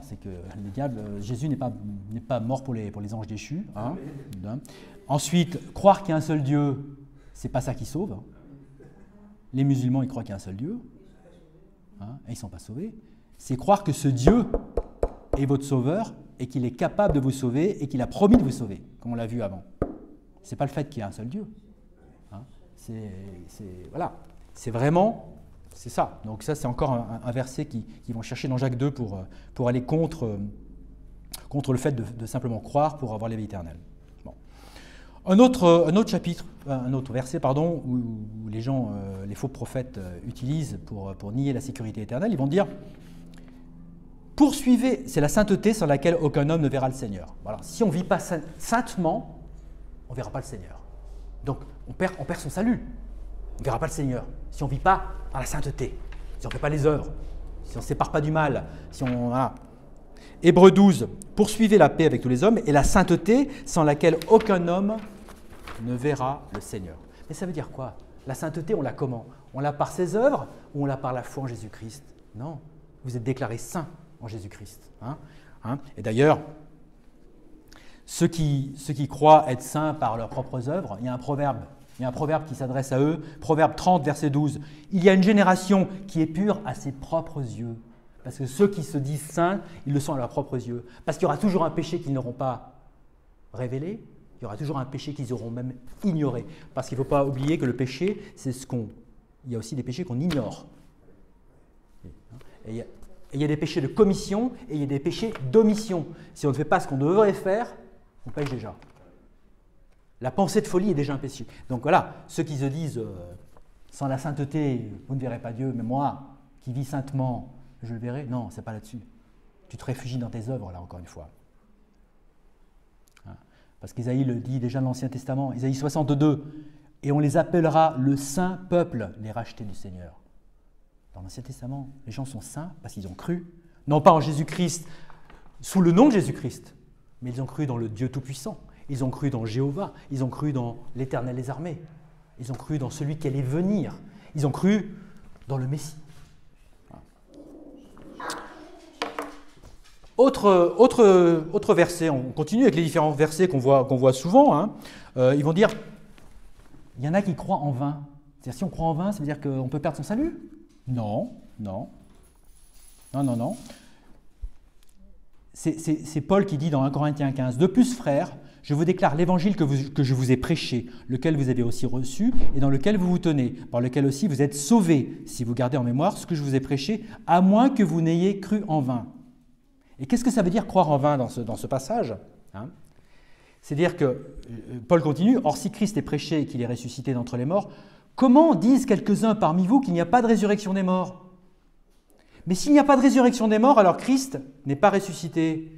c'est que les diables, Jésus n'est pas mort pour les anges déchus. Hein. Ensuite, croire qu'il y a un seul Dieu, c'est pas ça qui sauve. Les musulmans, ils croient qu'il y a un seul Dieu, hein, et ils ne sont pas sauvés. C'est croire que ce Dieu est votre sauveur et qu'il est capable de vous sauver et qu'il a promis de vous sauver, comme on l'a vu avant. Ce n'est pas le fait qu'il y a un seul Dieu. Hein. Voilà. C'est vraiment... C'est ça. Donc ça, c'est encore un verset qu'ils vont chercher dans Jacques 2 pour aller contre le fait de simplement croire pour avoir la vie éternelle. Bon. Un autre chapitre, un autre verset, pardon, où les gens, les faux prophètes utilisent pour nier la sécurité éternelle, ils vont dire « Poursuivez, c'est la sainteté sans laquelle aucun homme ne verra le Seigneur. » Voilà. Si on ne vit pas saintement, on ne verra pas le Seigneur. Donc on perd son salut. On ne verra pas le Seigneur si on ne vit pas dans la sainteté, si on ne fait pas les œuvres, si on ne se sépare pas du mal. Voilà. Hébreux 12, poursuivez la paix avec tous les hommes et la sainteté sans laquelle aucun homme ne verra le Seigneur. Mais ça veut dire quoi? La sainteté, on l'a comment? On l'a par ses œuvres ou on l'a par la foi en Jésus-Christ? Non, vous êtes déclarés saints en Jésus-Christ. Et d'ailleurs, ceux qui croient être saints par leurs propres œuvres, il y a un proverbe qui s'adresse à eux, Proverbe 30, verset 12. « Il y a une génération qui est pure à ses propres yeux. » Parce que ceux qui se disent saints, ils le sont à leurs propres yeux. Parce qu'il y aura toujours un péché qu'ils n'auront pas révélé, il y aura toujours un péché qu'ils auront même ignoré. Parce qu'il ne faut pas oublier que le péché, c'est il y a aussi des péchés qu'on ignore. Et il y a des péchés de commission et il y a des péchés d'omission. Si on ne fait pas ce qu'on devrait faire, on pêche déjà. La pensée de folie est déjà un péché. Donc voilà, ceux qui se disent sans la sainteté, vous ne verrez pas Dieu, mais moi, qui vis saintement, je le verrai. Non, ce n'est pas là-dessus. Tu te réfugies dans tes œuvres, là, encore une fois. Parce qu'Ésaïe le dit déjà dans l'Ancien Testament, Ésaïe 62, « Et on les appellera le saint peuple, les rachetés du Seigneur. » Dans l'Ancien Testament, les gens sont saints parce qu'ils ont cru, non pas en Jésus-Christ, sous le nom de Jésus-Christ, mais ils ont cru dans le Dieu Tout-Puissant. Ils ont cru dans Jéhovah, ils ont cru dans l'Éternel des armées, ils ont cru dans celui qui allait venir, ils ont cru dans le Messie. Autre verset, on continue avec les différents versets qu'on voit souvent. Ils vont dire, il y en a qui croient en vain. C'est-à-dire, si on croit en vain, ça veut dire qu'on peut perdre son salut? Non. C'est Paul qui dit dans 1 Corinthiens 15, « De plus, frères, je vous déclare l'évangile que je vous ai prêché, lequel vous avez aussi reçu et dans lequel vous vous tenez, par lequel aussi vous êtes sauvés, si vous gardez en mémoire ce que je vous ai prêché, à moins que vous n'ayez cru en vain. » Et qu'est-ce que ça veut dire croire en vain dans ce passage? C'est-à-dire que, Paul continue, « Or si Christ est prêché et qu'il est ressuscité d'entre les morts, comment disent quelques-uns parmi vous qu'il n'y a pas de résurrection des morts? Mais s'il n'y a pas de résurrection des morts, alors Christ n'est pas ressuscité.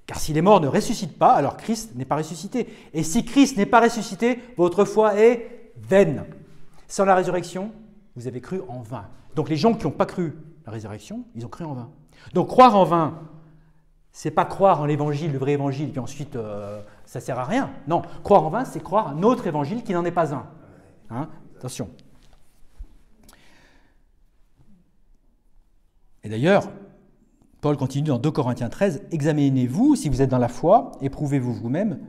Car si les morts ne ressuscitent pas, alors Christ n'est pas ressuscité. Et si Christ n'est pas ressuscité, votre foi est vaine. Sans la résurrection, vous avez cru en vain. » Donc les gens qui n'ont pas cru la résurrection, ils ont cru en vain. Donc croire en vain, c'est pas croire en l'évangile, le vrai évangile, puis ensuite ça ne sert à rien. Non, croire en vain, c'est croire un autre évangile qui n'en est pas un. Attention. Et d'ailleurs, Paul continue dans 2 Corinthiens 13, « Examinez-vous si vous êtes dans la foi, éprouvez-vous vous-même.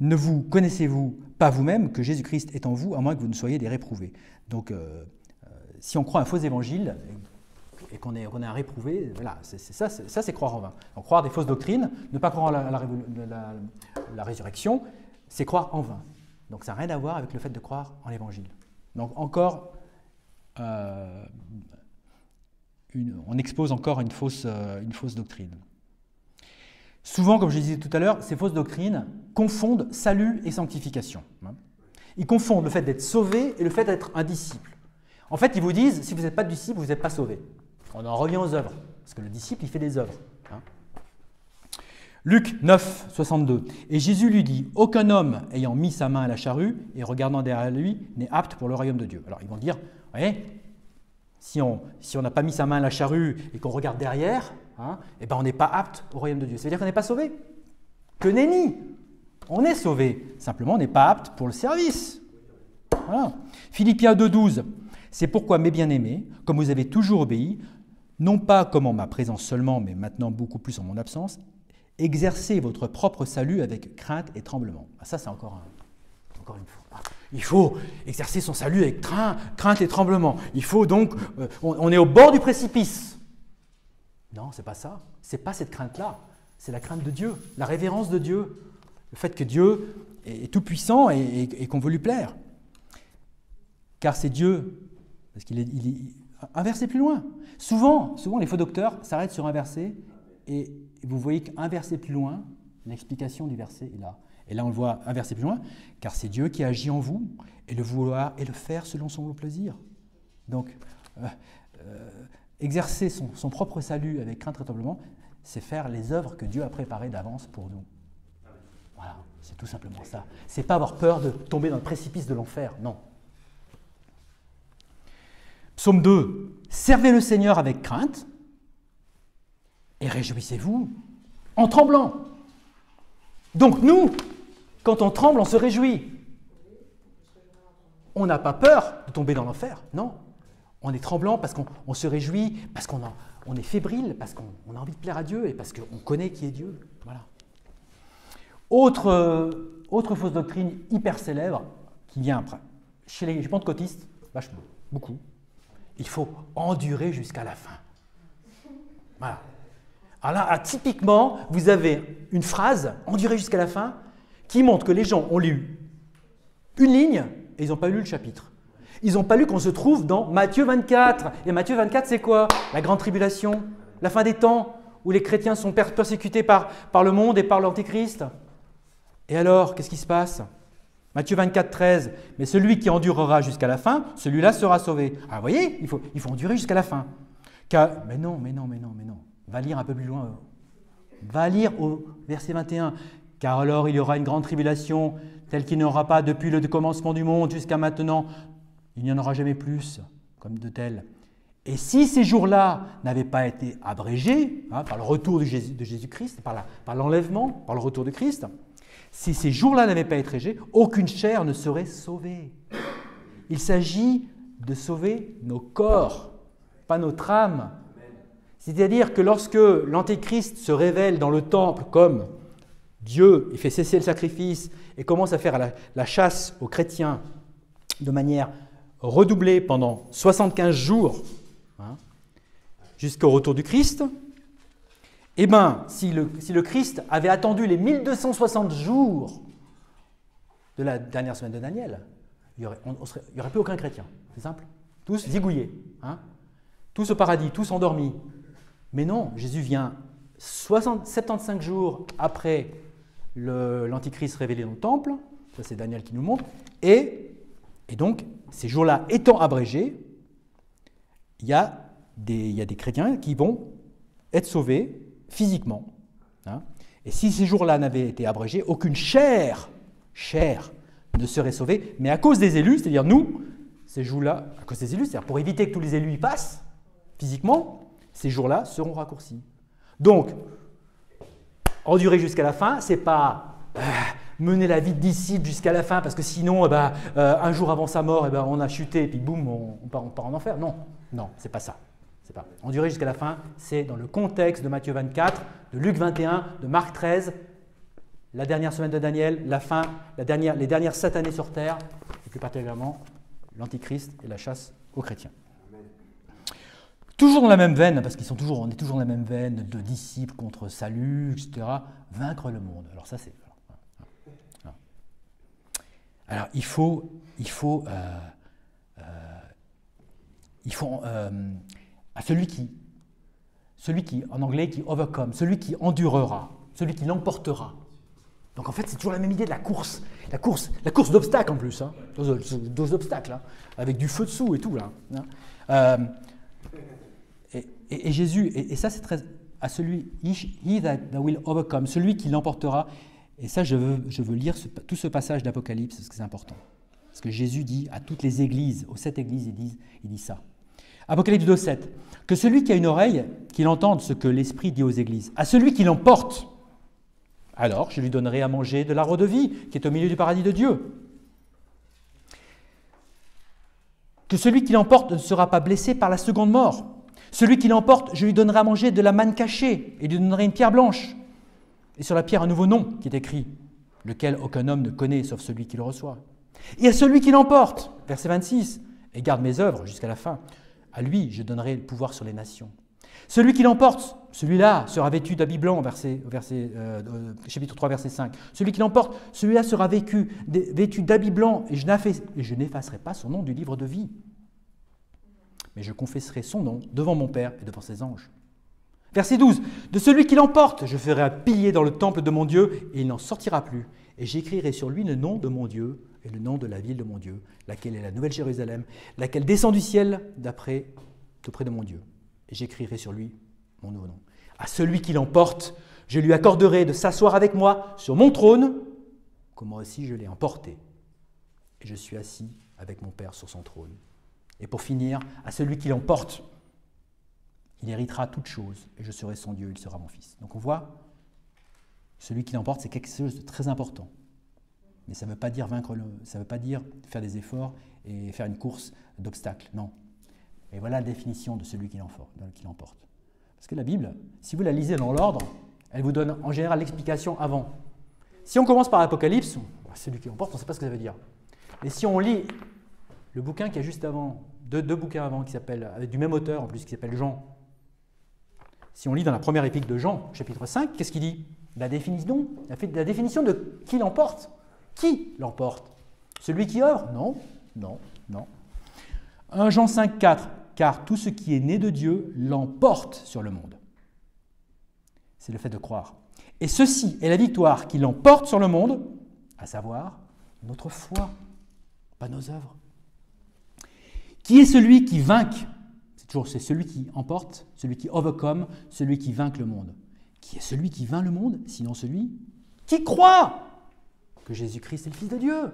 Ne vous connaissez-vous pas vous-même que Jésus-Christ est en vous, à moins que vous ne soyez des réprouvés. » Donc, si on croit un faux évangile, et qu'on est un réprouvé, voilà, ça c'est croire en vain. Donc croire des fausses doctrines, ne pas croire en la résurrection, c'est croire en vain. Donc ça n'a rien à voir avec le fait de croire en l'Évangile. Donc encore, on expose encore une fausse doctrine. Souvent, comme je disais tout à l'heure, ces fausses doctrines confondent salut et sanctification. Ils confondent le fait d'être sauvé et le fait d'être un disciple. En fait, ils vous disent, si vous n'êtes pas de disciple, vous n'êtes pas sauvé. On en revient aux œuvres, parce que le disciple, il fait des œuvres. Luc 9, 62. Et Jésus lui dit, « Aucun homme ayant mis sa main à la charrue et regardant derrière lui n'est apte pour le royaume de Dieu. » Alors, ils vont dire, « Oui, si on n'a pas mis sa main à la charrue et qu'on regarde derrière, eh ben on n'est pas apte au royaume de Dieu. Ça veut dire qu'on n'est pas sauvé. Que nenni! On est sauvé. Simplement, on n'est pas apte pour le service. » Voilà. Philippiens 2, 12. C'est pourquoi, mes bien-aimés, comme vous avez toujours obéi, non pas comme en ma présence seulement, mais maintenant beaucoup plus en mon absence, exercez votre propre salut avec crainte et tremblement. Ça, c'est encore une fois. Il faut exercer son salut avec crainte et tremblement. Il faut donc, on est au bord du précipice. Non, c'est pas ça. C'est pas cette crainte-là. C'est la crainte de Dieu, la révérence de Dieu, le fait que Dieu est tout puissant et qu'on veut lui plaire. Car c'est Dieu. Parce qu'il est un verset plus loin. Souvent, les faux docteurs s'arrêtent sur un verset et vous voyez qu'un verset plus loin, l'explication du verset est là. Et là, on le voit un verset plus loin. Car c'est Dieu qui agit en vous et le vouloir et le faire selon son beau plaisir. Donc, exercer son propre salut avec crainte et tremblement, c'est faire les œuvres que Dieu a préparées d'avance pour nous. Voilà, c'est tout simplement ça. C'est pas avoir peur de tomber dans le précipice de l'enfer, non. Psaume 2, servez le Seigneur avec crainte et réjouissez-vous en tremblant. Donc nous, quand on tremble, on se réjouit. On n'a pas peur de tomber dans l'enfer, non. On est tremblant parce qu'on se réjouit, parce qu'on est fébrile, parce qu'on a envie de plaire à Dieu et parce qu'on connaît qui est Dieu. Voilà. Autre fausse doctrine hyper célèbre qui vient après. Chez les pentecôtistes, vachement, beaucoup. Il faut endurer jusqu'à la fin. Voilà. Alors là, typiquement, vous avez une phrase, endurer jusqu'à la fin, qui montre que les gens ont lu une ligne et ils n'ont pas lu le chapitre. Ils n'ont pas lu qu'on se trouve dans Matthieu 24. Et Matthieu 24, c'est quoi? La grande tribulation, la fin des temps, où les chrétiens sont persécutés par le monde et par l'Antéchrist. Et alors, qu'est-ce qui se passe? Matthieu 24, 13. Mais celui qui endurera jusqu'à la fin, celui-là sera sauvé. Ah, vous voyez, il faut endurer jusqu'à la fin. Mais non. Va lire un peu plus loin. Va lire au verset 21. Car alors il y aura une grande tribulation, telle qu'il n'y aura pas depuis le commencement du monde jusqu'à maintenant. Il n'y en aura jamais plus, comme de tels. Et si ces jours-là n'avaient pas été abrégés, par le retour de Jésus-Christ, par l'enlèvement, par le retour de Christ, si ces jours-là n'avaient pas été abrégés, aucune chair ne serait sauvée. Il s'agit de sauver nos corps, pas notre âme. C'est-à-dire que lorsque l'Antéchrist se révèle dans le temple comme Dieu, il fait cesser le sacrifice et commence à faire la chasse aux chrétiens de manière redoublée pendant 75 jours, jusqu'au retour du Christ, eh bien, si le Christ avait attendu les 1260 jours de la dernière semaine de Daniel, il n'y aurait plus aucun chrétien. C'est simple. Tous zigouillés. Tous au paradis, tous endormis. Mais non, Jésus vient 75 jours après l'Antichrist révélé dans le temple. Ça, c'est Daniel qui nous montre. Et donc, ces jours-là étant abrégés, il y a des chrétiens qui vont être sauvés physiquement. Et si ces jours-là n'avaient été abrégés, aucune chair ne serait sauvée. Mais à cause des élus, c'est-à-dire nous, ces jours-là, à cause des élus, c'est-à-dire pour éviter que tous les élus y passent physiquement, ces jours-là seront raccourcis. Donc, endurer jusqu'à la fin, c'est pas mener la vie de disciple jusqu'à la fin, parce que sinon, un jour avant sa mort, on a chuté, et puis boum, on part en enfer. Non, c'est pas ça. C'est pas. Endurer jusqu'à la fin, c'est dans le contexte de Matthieu 24, de Luc 21, de Marc 13, la dernière semaine de Daniel, la fin, les dernières 7 années sur terre, et plus particulièrement l'Antichrist et la chasse aux chrétiens. Toujours dans la même veine, parce on est toujours dans la même veine de disciples contre salut, etc. Vaincre le monde. Alors ça, c'est... Alors il faut à celui qui, en anglais, qui overcome, celui qui endurera, celui qui l'emportera. Donc en fait, c'est toujours la même idée de la course d'obstacles en plus, hein, dos obstacles, hein, avec du feu dessous et tout là. Hein. Et Jésus, et ça c'est très à celui, he that will overcome, celui qui l'emportera. Et ça, je veux lire tout ce passage d'Apocalypse, parce que c'est important. Parce que Jésus dit à toutes les églises, aux 7 églises, il dit ça. Apocalypse 2,7. Que celui qui a une oreille, qu'il entende ce que l'Esprit dit aux églises. À celui qui l'emporte, alors je lui donnerai à manger de l'arbre de vie, qui est au milieu du paradis de Dieu. Que celui qui l'emporte ne sera pas blessé par la seconde mort. Celui qui l'emporte, je lui donnerai à manger de la manne cachée, et lui donnerai une pierre blanche. Et sur la pierre, un nouveau nom qui est écrit, lequel aucun homme ne connaît, sauf celui qui le reçoit. Et à celui qui l'emporte, verset 26, et garde mes œuvres jusqu'à la fin, à lui, je donnerai le pouvoir sur les nations. Celui qui l'emporte, celui-là sera vêtu d'habits blancs, chapitre 3, verset 5. Celui qui l'emporte, celui-là sera vêtu d'habits blancs, et je n'effacerai pas son nom du livre de vie. Mais je confesserai son nom devant mon Père et devant ses anges. Verset 12. De celui qui l'emporte, je ferai un pilier dans le temple de mon Dieu, et il n'en sortira plus. Et j'écrirai sur lui le nom de mon Dieu et le nom de la ville de mon Dieu, laquelle est la Nouvelle Jérusalem, laquelle descend du ciel auprès de mon Dieu. Et j'écrirai sur lui mon nouveau nom. À celui qui l'emporte, je lui accorderai de s'asseoir avec moi sur mon trône, comme moi aussi je l'ai emporté. Et je suis assis avec mon Père sur son trône. Et pour finir, à celui qui l'emporte, il héritera toutes choses, et je serai son Dieu, il sera mon fils. Donc on voit, celui qui l'emporte, c'est quelque chose de très important. Mais ça ne veut pas dire ça ne veut pas dire faire des efforts et faire une course d'obstacles, non. Et voilà la définition de celui qui l'emporte. Parce que la Bible, si vous la lisez dans l'ordre, elle vous donne en général l'explication avant. Si on commence par l'Apocalypse, celui qui l'emporte, on ne sait pas ce que ça veut dire. Et si on lit le bouquin qui est juste avant, deux bouquins avant, avec du même auteur en plus, qui s'appelle Jean. Si on lit dans la première épître de Jean, chapitre 5, qu'est-ce qu'il dit ? La définition de qui l'emporte. Qui l'emporte ? Celui qui œuvre ? Non, non, non. 1 Jean 5, 4. Car tout ce qui est né de Dieu l'emporte sur le monde. C'est le fait de croire. Et ceci est la victoire qui l'emporte sur le monde, à savoir notre foi, pas nos œuvres. Qui est celui qui vainque ? C'est celui qui emporte, celui qui overcome, celui qui vainque le monde. Qui est celui qui vainc le monde, sinon celui qui croit que Jésus-Christ est le Fils de Dieu.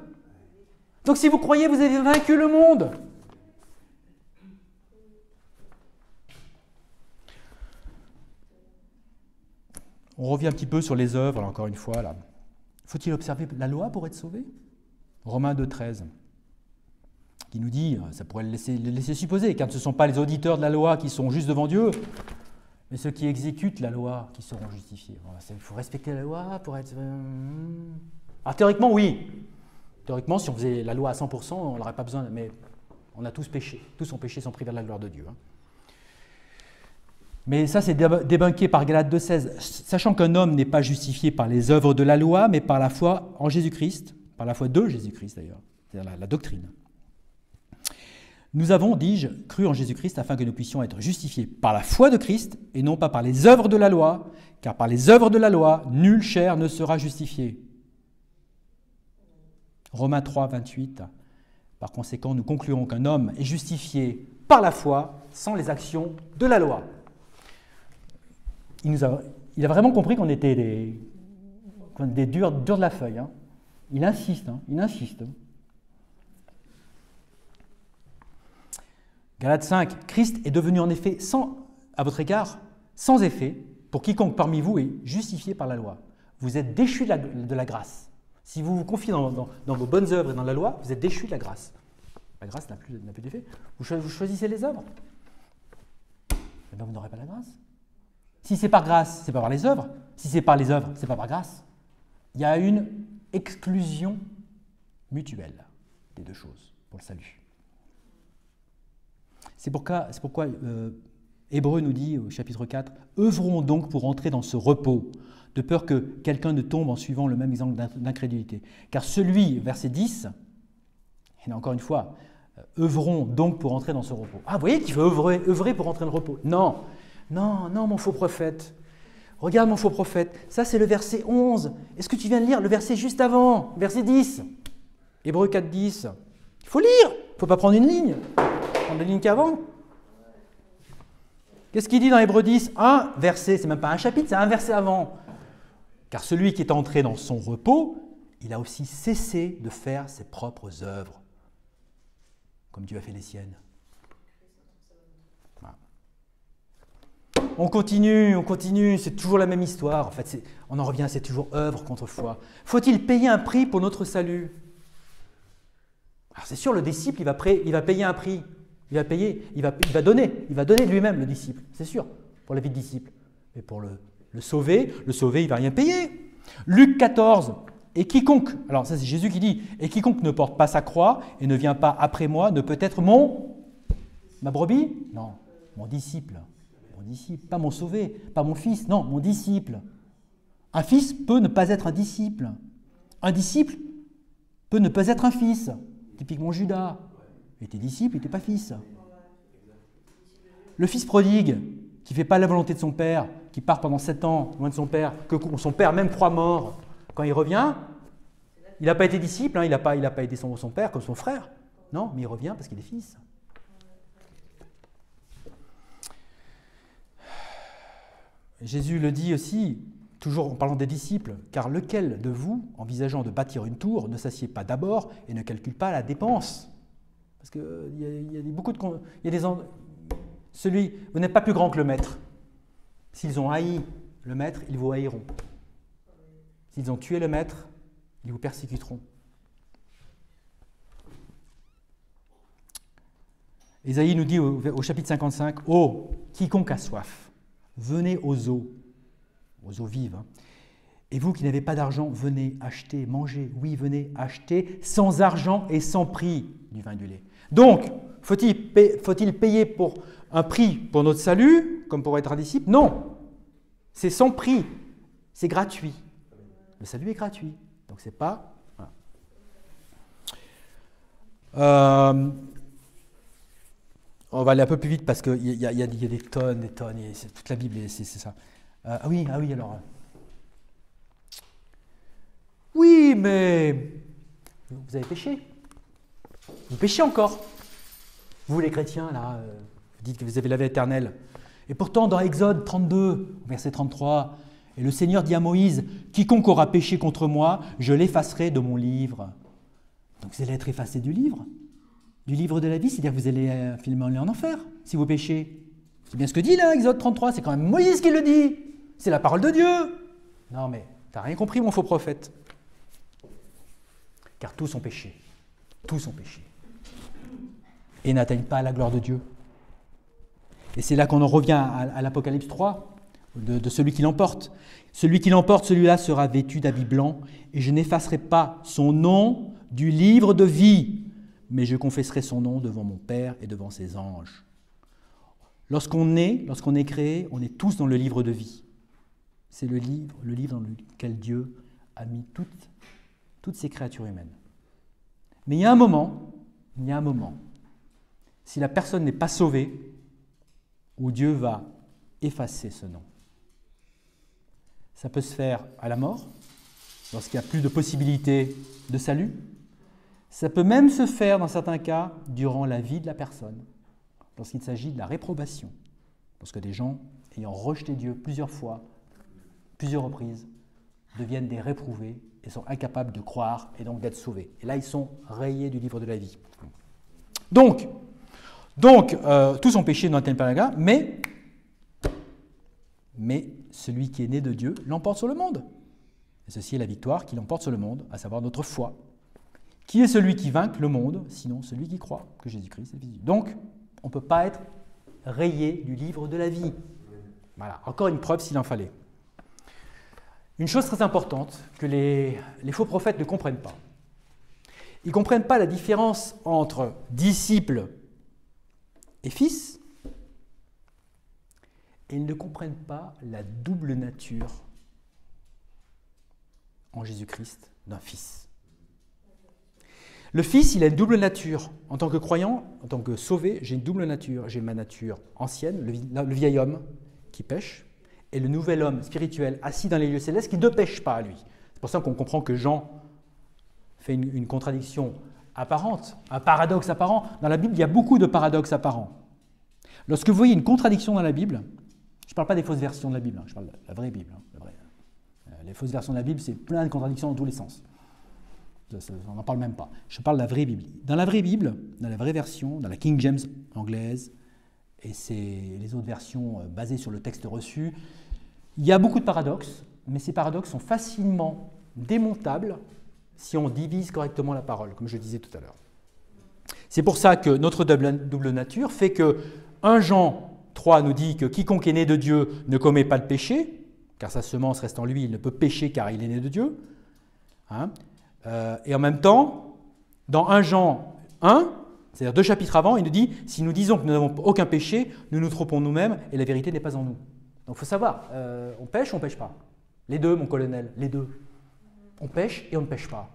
Donc si vous croyez, vous avez vaincu le monde. On revient un petit peu sur les œuvres, encore une fois. Là. Faut-il observer la loi pour être sauvé ? Romains 2, 13. Qui nous dit, ça pourrait le laisser supposer, car ce ne sont pas les auditeurs de la loi qui sont juste devant Dieu, mais ceux qui exécutent la loi qui seront justifiés. Il faut respecter la loi pour être... Alors théoriquement, oui. Théoriquement, si on faisait la loi à 100%, on n'aurait pas besoin, mais on a tous péché. Tous ont péché sans priver de la gloire de Dieu. Mais ça, c'est débunké par Galates 2,16. Sachant qu'un homme n'est pas justifié par les œuvres de la loi, mais par la foi en Jésus-Christ, par la foi de Jésus-Christ d'ailleurs, c'est-à-dire la doctrine. Nous avons, dis-je, cru en Jésus-Christ afin que nous puissions être justifiés par la foi de Christ et non pas par les œuvres de la loi, car par les œuvres de la loi, nulle chair ne sera justifiée. Romains 3, 28. Par conséquent, nous concluons qu'un homme est justifié par la foi sans les actions de la loi. Il a vraiment compris qu'on était des durs de la feuille. Hein. Il insiste. Galates 5, Christ est devenu en effet, à votre égard, sans effet, pour quiconque parmi vous est justifié par la loi. Vous êtes déchus de la grâce. Si vous vous confiez dans vos bonnes œuvres et dans la loi, vous êtes déchus de la grâce. La grâce n'a plus d'effet. Vous choisissez les œuvres. Eh bien, vous n'aurez pas la grâce. Si c'est par grâce, c'est pas par les œuvres. Si c'est par les œuvres, c'est pas par grâce. Il y a une exclusion mutuelle des deux choses pour le salut. C'est pourquoi Hébreux nous dit au chapitre 4, « Œuvrons donc pour entrer dans ce repos, de peur que quelqu'un ne tombe en suivant le même exemple d'incrédulité. Car celui, verset 10, et encore une fois, œuvrons donc pour entrer dans ce repos. » Ah, vous voyez qu'il veut œuvrer pour entrer dans le repos. Non, non, non, mon faux prophète. Regarde mon faux prophète. Ça, c'est le verset 11. Est-ce que tu viens de lire le verset juste avant, verset 10 ? Hébreux 4, 10. Il faut lire. Il ne faut pas prendre une ligne. Prendre la ligne qu'avant. Qu'est-ce qu'il dit dans Hébreux 10 ? Un verset, c'est même pas un chapitre, c'est un verset avant. Car celui qui est entré dans son repos, il a aussi cessé de faire ses propres œuvres, comme Dieu a fait les siennes. Voilà. On continue, c'est toujours la même histoire. En fait, on en revient, c'est toujours œuvre contre foi. Faut-il payer un prix pour notre salut ? Alors c'est sûr, le disciple, il va payer un prix. Il va donner de lui-même, le disciple, c'est sûr, pour la vie de disciple. Mais pour le sauver, il ne va rien payer. Luc 14, et quiconque, alors ça c'est Jésus qui dit, et quiconque ne porte pas sa croix et ne vient pas après moi ne peut être ma brebis ? Non, mon disciple, pas mon sauvé, pas mon fils, non, mon disciple. Un fils peut ne pas être un disciple. Un disciple peut ne pas être un fils, typiquement Judas. Il était disciple, il n'était pas fils. Le fils prodigue, qui ne fait pas la volonté de son père, qui part pendant 7 ans loin de son père, que son père même croit mort, quand il revient, il n'a pas été disciple, hein, il n'a pas aidé son père comme son frère. Non, mais il revient parce qu'il est fils. Jésus le dit aussi, toujours en parlant des disciples, « Car lequel de vous, envisageant de bâtir une tour, ne s'assied pas d'abord et ne calcule pas la dépense ?» Parce qu'il y a beaucoup de... vous n'êtes pas plus grand que le maître. S'ils ont haï le maître, ils vous haïront. S'ils ont tué le maître, ils vous persécuteront. Ésaïe nous dit au chapitre 55, « Oh, quiconque a soif, venez aux eaux vives, hein. Et vous qui n'avez pas d'argent, venez acheter, manger. Oui, venez acheter sans argent et sans prix du vin et du lait. » Donc, faut-il payer pour un prix pour notre salut, comme pour être un disciple ? Non, c'est sans prix, c'est gratuit. Le salut est gratuit, donc c'est pas... Voilà. On va aller un peu plus vite parce qu'il y a des tonnes, toute la Bible, c'est ça. Ah oui, alors... Oui, mais vous avez péché. Vous péchez encore. Vous les chrétiens, là, vous dites que vous avez la vie éternelle. Et pourtant, dans Exode 32, verset 33, « Et le Seigneur dit à Moïse, « Quiconque aura péché contre moi, je l'effacerai de mon livre. » Donc vous allez être effacé du livre de la vie, c'est-à-dire que vous allez finalement aller en enfer si vous péchez. C'est bien ce que dit là, Exode 33, c'est quand même Moïse qui le dit. C'est la parole de Dieu. Non mais, t'as rien compris mon faux prophète. Car tous ont péché. Tous ont péché. Et n'atteignent pas la gloire de Dieu. Et c'est là qu'on en revient à l'Apocalypse 3, de celui qui l'emporte. Celui qui l'emporte, celui-là sera vêtu d'habits blancs, et je n'effacerai pas son nom du livre de vie, mais je confesserai son nom devant mon Père et devant ses anges. Lorsqu'on est créé, on est tous dans le livre de vie. C'est le livre dans lequel Dieu a mis toutes ces créatures humaines. Mais il y a un moment, si la personne n'est pas sauvée, où Dieu va effacer ce nom. Ça peut se faire à la mort, lorsqu'il n'y a plus de possibilité de salut. Ça peut même se faire, dans certains cas, durant la vie de la personne, lorsqu'il s'agit de la réprobation, lorsque des gens, ayant rejeté Dieu plusieurs fois, plusieurs reprises, deviennent des réprouvés et sont incapables de croire et donc d'être sauvés. Et là, ils sont rayés du livre de la vie. Donc tous ont péché dans tel palaga, mais celui qui est né de Dieu l'emporte sur le monde. Et ceci est la victoire qui l'emporte sur le monde, à savoir notre foi. Qui est celui qui vainque le monde, sinon celui qui croit que Jésus-Christ est Jésus. Donc, on ne peut pas être rayé du livre de la vie. Voilà, encore une preuve s'il en fallait. Une chose très importante que les faux prophètes ne comprennent pas. Ils ne comprennent pas la différence entre disciple et fils, et ils ne comprennent pas la double nature en Jésus-Christ d'un Fils. Le Fils, il a une double nature. En tant que croyant, en tant que sauvé, j'ai une double nature. J'ai ma nature ancienne, le vieil homme qui pêche, et le nouvel homme spirituel assis dans les lieux célestes qui ne pêche pas, lui. C'est pour ça qu'on comprend que Jean fait une contradiction apparente, un paradoxe apparent. Dans la Bible, il y a beaucoup de paradoxes apparents. Lorsque vous voyez une contradiction dans la Bible, je ne parle pas des fausses versions de la Bible, je parle de la vraie Bible. Les fausses versions de la Bible, c'est plein de contradictions dans tous les sens. On n'en parle même pas. Je parle de la vraie Bible. Dans la vraie Bible, dans la vraie version, dans la King James anglaise, et c'est les autres versions basées sur le texte reçu, il y a beaucoup de paradoxes, mais ces paradoxes sont facilement démontables si on divise correctement la parole, comme je disais tout à l'heure. C'est pour ça que notre double nature fait que 1 Jean 3 nous dit que quiconque est né de Dieu ne commet pas le péché, car sa semence reste en lui, il ne peut pécher car il est né de Dieu. Et en même temps, dans 1 Jean 1, c'est-à-dire 2 chapitres avant, il nous dit « Si nous disons que nous n'avons aucun péché, nous nous trompons nous-mêmes et la vérité n'est pas en nous. » Donc il faut savoir, on pêche ou on ne pêche pas? Les deux, mon colonel, les deux. On pêche et on ne pêche pas.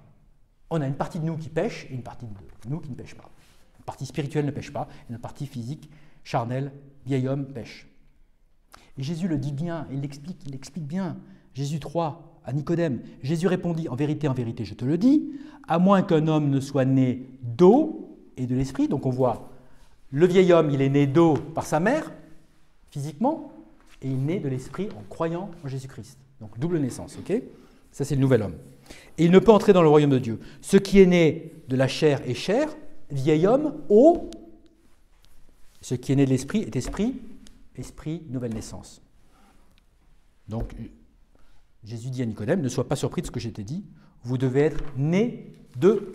On a une partie de nous qui pêche et une partie de nous qui ne pêche pas. Une partie spirituelle ne pêche pas, et une partie physique, charnelle, vieil homme, pêche. Et Jésus le dit bien, il l'explique bien. Jésus 3, à Nicodème, Jésus répondit, en vérité, je te le dis, à moins qu'un homme ne soit né d'eau et de l'esprit. Donc on voit, le vieil homme, il est né d'eau par sa mère, physiquement, et il naît de l'esprit en croyant en Jésus-Christ. Donc double naissance, ok? Ça c'est le nouvel homme. Et il ne peut entrer dans le royaume de Dieu. Ce qui est né de la chair est chair, vieil homme, eau. Ce qui est né de l'esprit est esprit, esprit, nouvelle naissance. Donc, Jésus dit à Nicodème, ne sois pas surpris de ce que je t'ai dit, vous devez être né de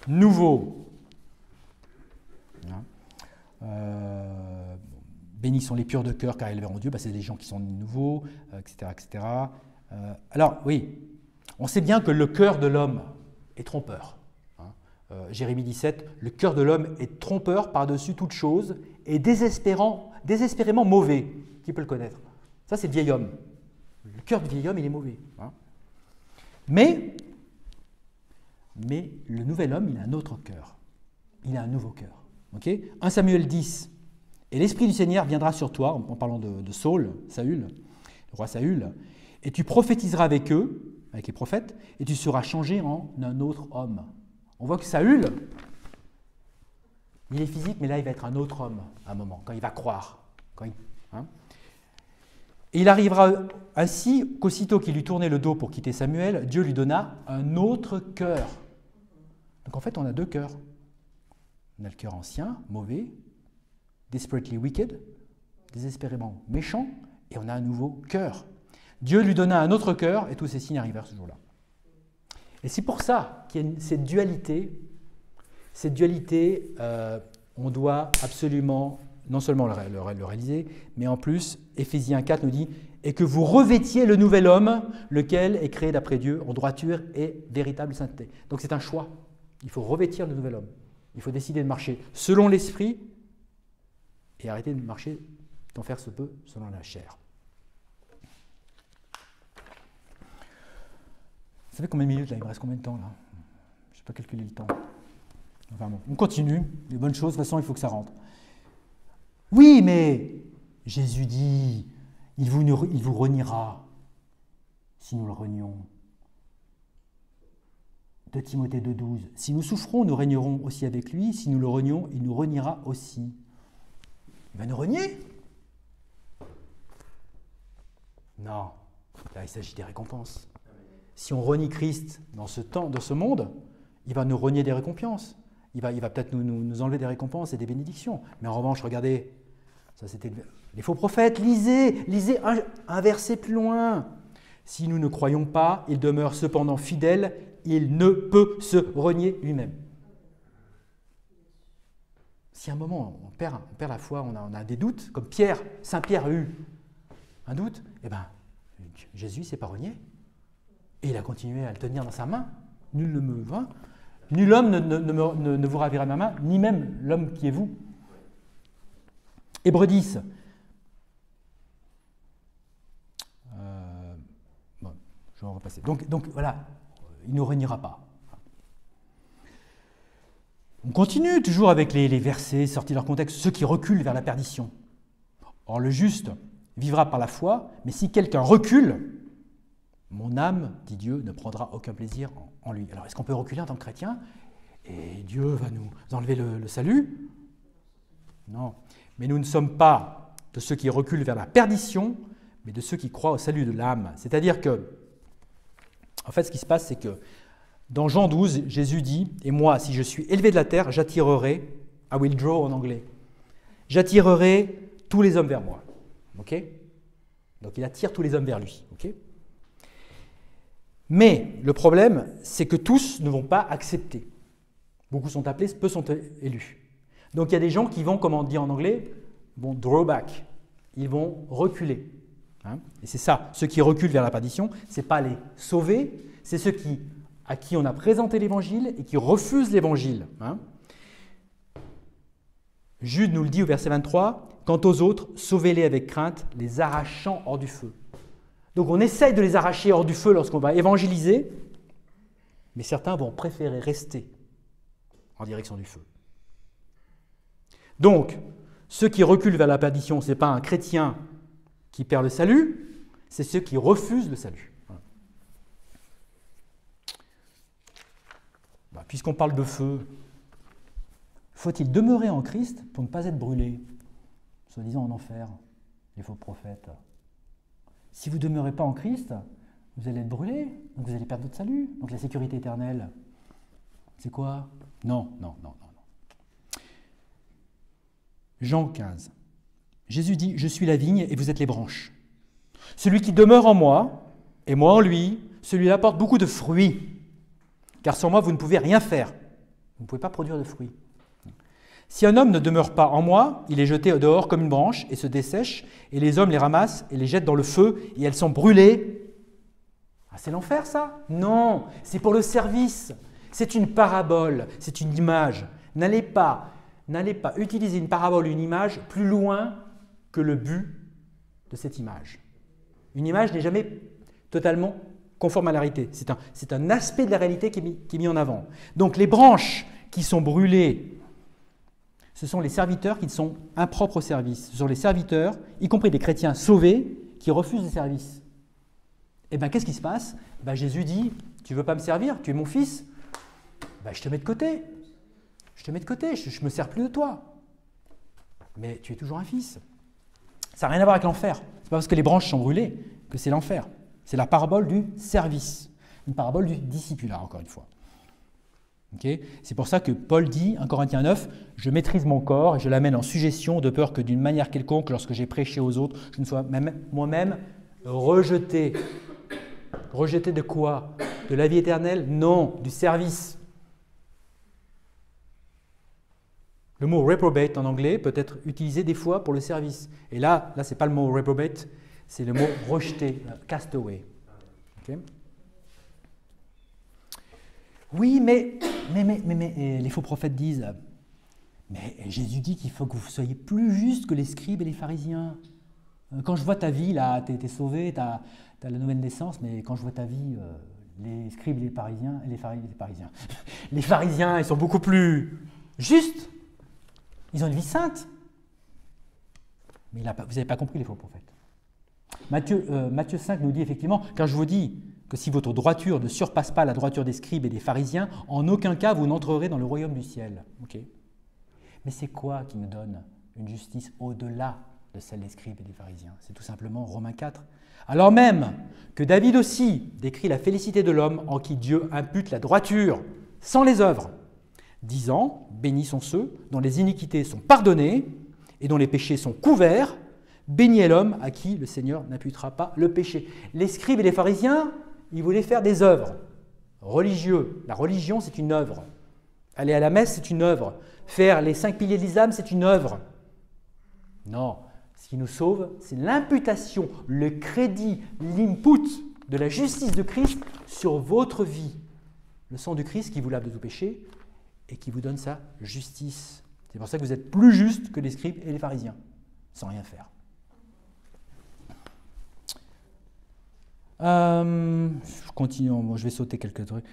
nouveau. Bénis sont les purs de cœur car ils verront Dieu, c'est des gens qui sont nouveaux, etc. etc. Alors, oui, on sait bien que le cœur de l'homme est trompeur. Jérémie 17, le cœur de l'homme est trompeur par-dessus toute chose et désespérément mauvais. Qui peut le connaître? Ça, c'est le vieil homme. Le cœur du vieil homme, il est mauvais. Mais le nouvel homme, il a un autre cœur. Il a un nouveau cœur. Okay? 1 Samuel 10. Et l'Esprit du Seigneur viendra sur toi, en parlant de Saül, le roi Saül, et tu prophétiseras avec eux, avec les prophètes, et tu seras changé en un autre homme. On voit que Saül, il est physique, mais là, il va être un autre homme à un moment, quand il va croire. Et il arrivera ainsi qu'aussitôt qu'il lui tournait le dos pour quitter Samuel, Dieu lui donna un autre cœur. Donc en fait, on a deux cœurs. On a le cœur ancien, mauvais, desperately wicked, désespérément méchant, et on a un nouveau cœur. Dieu lui donna un autre cœur, et tous ces signes arrivèrent ce jour-là. Et c'est pour ça qu'il y a cette dualité. Cette dualité, on doit absolument, non seulement le réaliser, mais en plus, Éphésiens 4 nous dit « Et que vous revêtiez le nouvel homme, lequel est créé d'après Dieu, en droiture et véritable sainteté. » Donc c'est un choix. Il faut revêtir le nouvel homme. Il faut décider de marcher selon l'esprit et arrêter de marcher, d'en faire ce peu, selon la chair. Vous savez combien de minutes là? Il me reste combien de temps là? Je n'ai pas calculé le temps. Enfin bon, on continue. Les bonnes choses, de toute façon, il faut que ça rentre. Oui, mais Jésus dit, il vous reniera si nous le renions. 2 Timothée 2,12. Si nous souffrons, nous régnerons aussi avec lui. Si nous le renions, il nous reniera aussi. Il va nous renier? Non. Là, il s'agit des récompenses. Si on renie Christ dans ce monde, il va nous renier des récompenses. Il va peut-être nous enlever des récompenses et des bénédictions. Mais en revanche, regardez, ça c'était les faux prophètes. Lisez un verset plus loin. Si nous ne croyons pas, il demeure cependant fidèle. Il ne peut se renier lui-même. Si à un moment on perd la foi, on a des doutes, comme Saint Pierre a eu un doute, eh bien, Jésus ne s'est pas renié. Et il a continué à le tenir dans sa main. Nul ne me vainc. Nul homme ne vous ravira ma main, ni même l'homme qui est vous. Hébreux 10. Je vais en repasser. Donc voilà, il ne régnera pas. On continue toujours avec les versets sortis de leur contexte, ceux qui reculent vers la perdition. Or le juste vivra par la foi, mais si quelqu'un recule, mon âme, dit Dieu, ne prendra aucun plaisir en lui. Alors est-ce qu'on peut reculer en tant que chrétien et Dieu va nous enlever le salut? Non. Mais nous ne sommes pas de ceux qui reculent vers la perdition, mais de ceux qui croient au salut de l'âme. C'est-à-dire que, en fait, ce qui se passe, c'est que dans Jean 12, Jésus dit « Et moi, si je suis élevé de la terre, j'attirerai, I will draw en anglais, j'attirerai tous les hommes vers moi. » Ok? Donc il attire tous les hommes vers lui. Ok? Mais le problème, c'est que tous ne vont pas accepter. Beaucoup sont appelés, peu sont élus. Donc il y a des gens qui vont, comme on dit en anglais, vont draw back. Ils vont reculer. Hein? Et c'est ça, ceux qui reculent vers la perdition, ce n'est pas les sauvés, c'est ceux à qui on a présenté l'évangile et qui refusent l'évangile. Hein? Jude nous le dit au verset 23, « Quant aux autres, sauvez-les avec crainte, les arrachant hors du feu. » Donc on essaye de les arracher hors du feu lorsqu'on va évangéliser, mais certains vont préférer rester en direction du feu. Donc, ceux qui reculent vers la perdition, ce n'est pas un chrétien qui perd le salut, c'est ceux qui refusent le salut. Puisqu'on parle de feu, faut-il demeurer en Christ pour ne pas être brûlé, soi-disant en enfer, les faux prophètes? Si vous ne demeurez pas en Christ, vous allez être brûlé, donc vous allez perdre votre salut. Donc la sécurité éternelle, c'est quoi? Non. Jean 15. Jésus dit « Je suis la vigne et vous êtes les branches. Celui qui demeure en moi et moi en lui, celui-là apporte beaucoup de fruits. Car sans moi, vous ne pouvez rien faire. Vous ne pouvez pas produire de fruits. Si un homme ne demeure pas en moi, il est jeté dehors comme une branche et se dessèche, et les hommes les ramassent et les jettent dans le feu, et elles sont brûlées. » Ah, c'est l'enfer, ça? Non, c'est pour le service. C'est une parabole, c'est une image. N'allez pas utiliser une parabole, une image, plus loin que le but de cette image. Une image n'est jamais totalement conforme à la réalité. C'est un aspect de la réalité qui est mis en avant. Donc les branches qui sont brûlées, ce sont les serviteurs qui sont impropres au service. Ce sont les serviteurs, y compris des chrétiens sauvés, qui refusent le service. Et bien qu'est-ce qui se passe? Jésus dit, tu ne veux pas me servir, tu es mon fils, je te mets de côté. Je ne me sers plus de toi. Mais tu es toujours un fils. Ça n'a rien à voir avec l'enfer. Ce n'est pas parce que les branches sont brûlées que c'est l'enfer. C'est la parabole du service, une parabole du discipulat, encore une fois. Okay? C'est pour ça que Paul dit, 1 Corinthiens 9, « Je maîtrise mon corps et je l'amène en suggestion, de peur que d'une manière quelconque, lorsque j'ai prêché aux autres, je ne sois moi-même rejeté. » Rejeté de quoi? De la vie éternelle? Non, du service. Le mot « reprobate » en anglais peut être utilisé des fois pour le service. Et là ce n'est pas le mot « reprobate », c'est le mot « rejeté »,« cast away ». Okay? Oui, mais les faux prophètes disent « Mais Jésus dit qu'il faut que vous soyez plus justes que les scribes et les pharisiens. Quand je vois ta vie, là, tu es sauvé, tu as la nouvelle naissance, mais quand je vois ta vie, les scribes et les pharisiens, les pharisiens, ils sont beaucoup plus justes. Ils ont une vie sainte. » Mais vous n'avez pas compris les faux prophètes. Matthieu 5 nous dit effectivement, car je vous dis que si votre droiture ne surpasse pas la droiture des scribes et des pharisiens, en aucun cas vous n'entrerez dans le royaume du ciel. Okay. Mais c'est quoi qui nous donne une justice au-delà de celle des scribes et des pharisiens? C'est tout simplement Romains 4. Alors même que David aussi décrit la félicité de l'homme en qui Dieu impute la droiture sans les œuvres, disant, bénis sont ceux dont les iniquités sont pardonnées et dont les péchés sont couverts, béni est l'homme à qui le Seigneur n'imputera pas le péché. Les scribes et les pharisiens, ils voulaient faire des œuvres. Religieux, la religion c'est une œuvre. Aller à la messe c'est une œuvre. Faire les 5 piliers de l'islam c'est une œuvre. Non, ce qui nous sauve c'est l'imputation, le crédit, l'input de la justice de Christ sur votre vie. Le sang du Christ qui vous lave de tout péché et qui vous donne sa justice. C'est pour ça que vous êtes plus juste que les scribes et les pharisiens, sans rien faire. Je continue, bon, je vais sauter quelques trucs.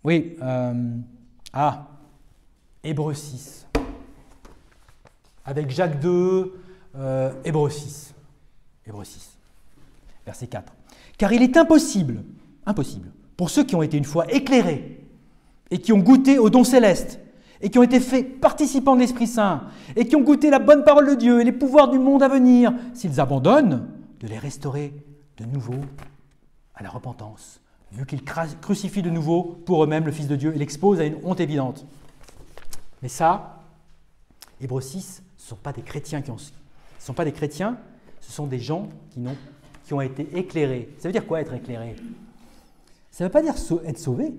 Oui, Hébreux 6. Avec Jacques II, Hébreux 6. Hébreux 6, verset 4. Car il est impossible, pour ceux qui ont été une fois éclairés et qui ont goûté au don céleste et qui ont été faits participants de l'Esprit Saint et qui ont goûté la bonne parole de Dieu et les pouvoirs du monde à venir, s'ils abandonnent, de les restaurer de nouveau à la repentance, vu qu'ils crucifient de nouveau pour eux-mêmes le Fils de Dieu et l'exposent à une honte évidente. Mais ça, Hébreux 6, ce ne sont pas des chrétiens ce sont des gens qui ont été éclairés. Ça veut dire quoi être éclairé? Ça ne veut pas dire être sauvé,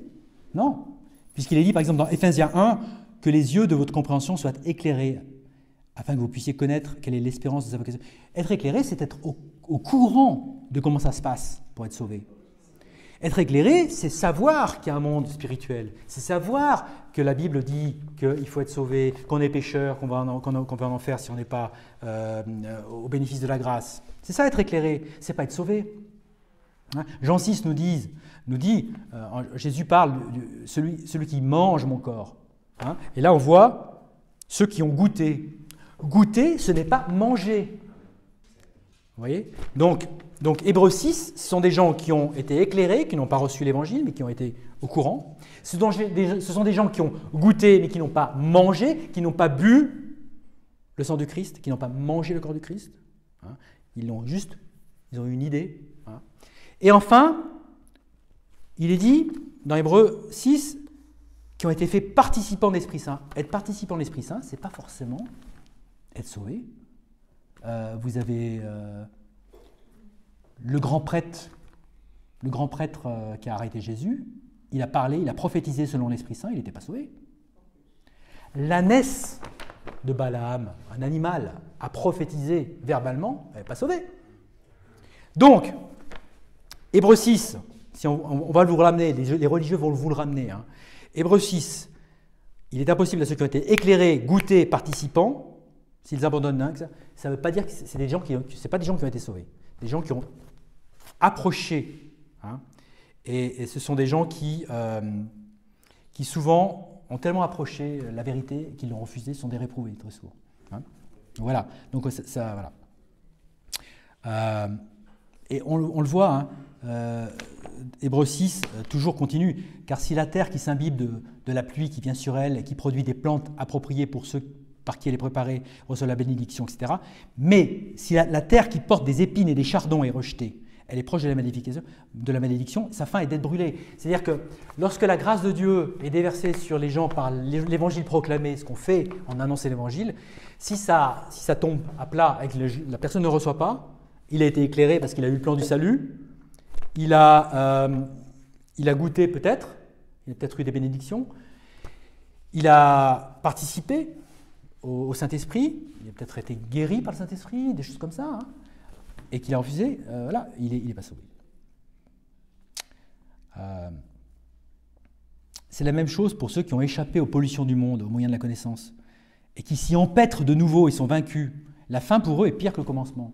non. Puisqu'il est dit par exemple dans Éphésiens 1 que les yeux de votre compréhension soient éclairés afin que vous puissiez connaître quelle est l'espérance de sa vocation. Être éclairé, c'est être au courant de comment ça se passe pour être sauvé. Être éclairé, c'est savoir qu'il y a un monde spirituel. C'est savoir que la Bible dit qu'il faut être sauvé, qu'on est pécheur, qu'on va en enfer si on n'est pas au bénéfice de la grâce. C'est ça être éclairé, c'est pas être sauvé. Hein? Jean 6 nous dit, Jésus parle de celui qui mange mon corps. Hein? Et là on voit ceux qui ont goûté. Goûter, ce n'est pas manger. Vous voyez ? Donc Hébreux 6, ce sont des gens qui ont été éclairés, qui n'ont pas reçu l'évangile, mais qui ont été au courant. Ce sont des gens qui ont goûté, mais qui n'ont pas mangé, qui n'ont pas bu le sang du Christ, qui n'ont pas mangé le corps du Christ. Hein. Ils ont eu une idée. Hein. Et enfin, il est dit, dans Hébreux 6, qui ont été faits participants de l'Esprit Saint. Être participant de l'Esprit Saint, ce n'est pas forcément être sauvé. Vous avez le grand prêtre qui a arrêté Jésus, il a parlé, il a prophétisé selon l'Esprit Saint, il n'était pas sauvé. L'ânesse de Balaam, un animal, a prophétisé verbalement, elle n'est pas sauvé. Donc, Hébreux 6, si on va vous ramener, les religieux vont vous le ramener. Hein. Hébreux 6, il est impossible à ceux qui ont été éclairés, goûtés, participants, s'ils abandonnent l'un, ça ne veut pas dire que c'est des gens c'est pas des gens qui ont été sauvés, des gens qui ont approché. Hein, et ce sont des gens qui souvent ont tellement approché la vérité qu'ils l'ont refusée, sont des réprouvés très souvent. Hein. Voilà. Donc voilà. Et on le voit. Hein, Hébreux 6 toujours continue. Car si la terre qui s'imbibe de la pluie qui vient sur elle et qui produit des plantes appropriées pour ceux par qui elle est préparée reçoit la bénédiction, etc. Mais si la terre qui porte des épines et des chardons est rejetée, elle est proche de la malédiction, sa fin est d'être brûlée. C'est-à-dire que lorsque la grâce de Dieu est déversée sur les gens par l'évangile proclamé, ce qu'on fait en annonçant l'évangile, si ça tombe à plat et que la personne ne reçoit pas, il a été éclairé parce qu'il a eu le plan du salut, il a goûté peut-être, il a peut-être eu des bénédictions, il a participé au Saint-Esprit, il a peut-être été guéri par le Saint-Esprit, des choses comme ça, hein, et qu'il a refusé, voilà, il est pas sauvé. C'est la même chose pour ceux qui ont échappé aux pollutions du monde, au moyen de la connaissance, et qui s'y empêtrent de nouveau et sont vaincus. La fin pour eux est pire que le commencement.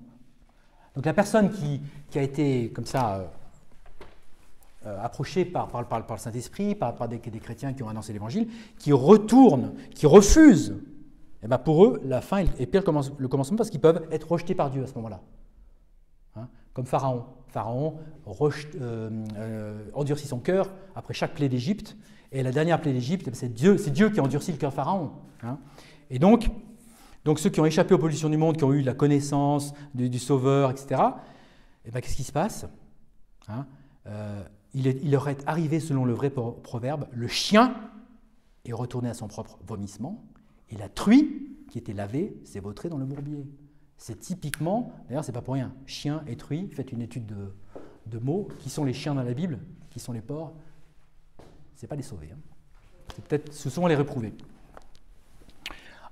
Donc la personne qui a été comme ça approchée par le Saint-Esprit, par des chrétiens qui ont annoncé l'Évangile, qui retournent, qui refusent, et bien pour eux, la fin est pire que le commencement parce qu'ils peuvent être rejetés par Dieu à ce moment-là. Hein, comme Pharaon. Pharaon endurcit son cœur après chaque plaie d'Égypte, et la dernière plaie d'Égypte, c'est Dieu qui a endurci le cœur de Pharaon. Hein. Et donc ceux qui ont échappé aux pollutions du monde, qui ont eu la connaissance du Sauveur, etc., et bien qu'est-ce qui se passe, hein, il leur est arrivé, selon le vrai proverbe, le chien est retourné à son propre vomissement, et la truie, qui était lavée, s'est vautrée dans le bourbier. C'est typiquement, d'ailleurs c'est pas pour rien, chien et truie, faites une étude de mots, qui sont les chiens dans la Bible, qui sont les porcs, c'est pas les sauvés, hein. Ce sont les réprouvés.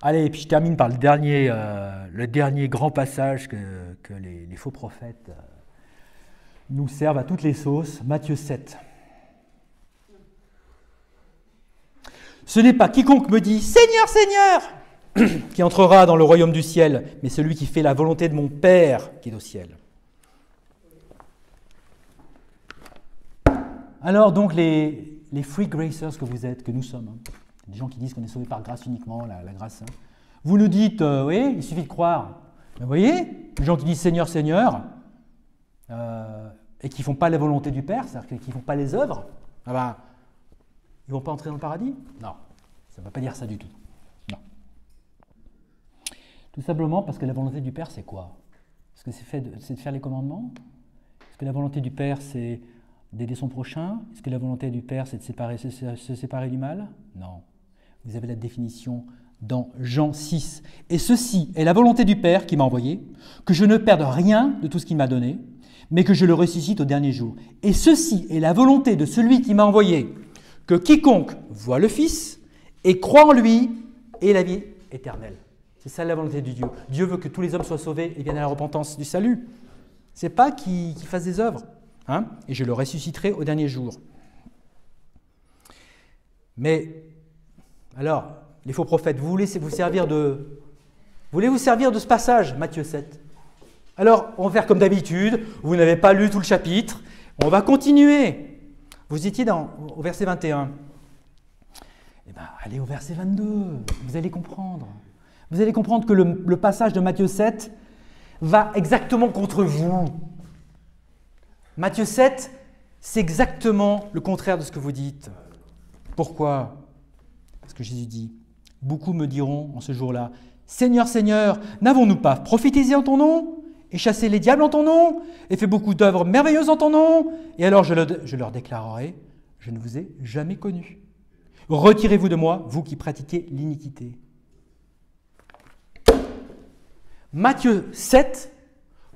Allez, et puis je termine par le dernier grand passage que les faux prophètes nous servent à toutes les sauces, Matthieu 7. Ce n'est pas quiconque me dit « Seigneur, Seigneur !» qui entrera dans le royaume du ciel, mais celui qui fait la volonté de mon Père qui est au ciel. Alors, donc, les free gracers que vous êtes, que nous sommes, hein, des gens qui disent qu'on est sauvé par grâce uniquement, la grâce, hein, vous nous dites, oui, il suffit de croire. Mais vous voyez, les gens qui disent Seigneur, Seigneur, et qui ne font pas la volonté du Père, c'est-à-dire qui ne font pas les œuvres, ah ben, ils ne vont pas entrer dans le paradis? Non, ça ne veut pas dire ça du tout. Non. Tout simplement parce que la volonté du Père, c'est quoi? Est-ce que c'est de faire les commandements? Est-ce que la volonté du Père, c'est d'aider son prochain? Est-ce que la volonté du Père, c'est de se séparer du mal? Non. Vous avez la définition dans Jean 6. Et ceci est la volonté du Père qui m'a envoyé, que je ne perde rien de tout ce qu'il m'a donné, mais que je le ressuscite au dernier jour. Et ceci est la volonté de celui qui m'a envoyé, que quiconque voit le Fils et croit en lui ait la vie éternelle. C'est ça la volonté de Dieu. Dieu veut que tous les hommes soient sauvés et viennent à la repentance du salut. Ce n'est pas qu'ils fassent des œuvres. Hein, et je le ressusciterai au dernier jour. Mais, alors, les faux prophètes, vous voulez vous servir de ce passage, Matthieu 7. Alors, on va faire comme d'habitude, vous n'avez pas lu tout le chapitre, on va continuer. Vous étiez au verset 21. Eh bien, allez au verset 22, vous allez comprendre. Vous allez comprendre que le passage de Matthieu 7 va exactement contre vous. Matthieu 7, c'est exactement le contraire de ce que vous dites. Pourquoi? Parce que Jésus dit, « Beaucoup me diront en ce jour-là, « Seigneur, Seigneur, n'avons-nous pas prophétisé en ton nom et chassé les diables en ton nom et fait beaucoup d'œuvres merveilleuses en ton nom? Et alors je leur déclarerai, je ne vous ai jamais connu. Retirez-vous de moi, vous qui pratiquez l'iniquité. » Matthieu 7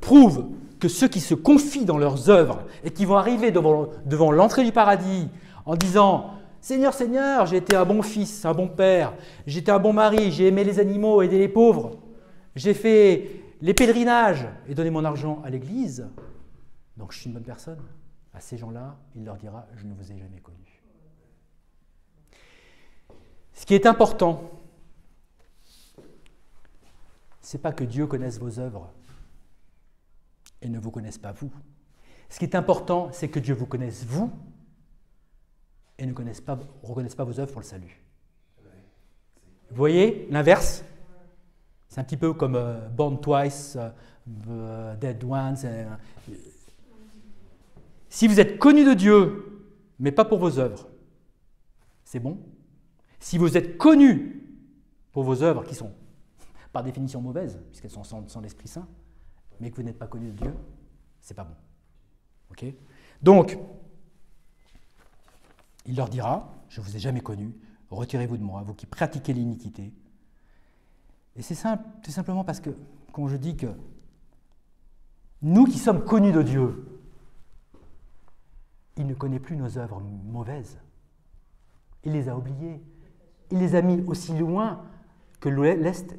prouve que ceux qui se confient dans leurs œuvres et qui vont arriver devant l'entrée du paradis en disant « Seigneur, Seigneur, j'ai été un bon fils, un bon père, j'ai été un bon mari, j'ai aimé les animaux, aidé les pauvres, j'ai fait les pèlerinages et donné mon argent à l'église, donc je suis une bonne personne. » À ces gens-là, il leur dira « Je ne vous ai jamais connu. » Ce qui est important, ce n'est pas que Dieu connaisse vos œuvres et ne vous connaisse pas vous. Ce qui est important, c'est que Dieu vous connaisse vous et ne reconnaisse pas vos œuvres pour le salut. Vous voyez l'inverse? C'est un petit peu comme Born Twice, Dead Once. Si vous êtes connu de Dieu, mais pas pour vos œuvres, c'est bon. Si vous êtes connu pour vos œuvres, qui sont par définition mauvaises, puisqu'elles sont sans l'Esprit Saint, mais que vous n'êtes pas connu de Dieu, c'est pas bon. Ok? Donc, il leur dira, je ne vous ai jamais connu, retirez-vous de moi, vous qui pratiquez l'iniquité. Et c'est simple, tout simplement parce que, quand je dis que nous qui sommes connus de Dieu, il ne connaît plus nos œuvres mauvaises. Il les a oubliées. Il les a mis aussi loin que l'Est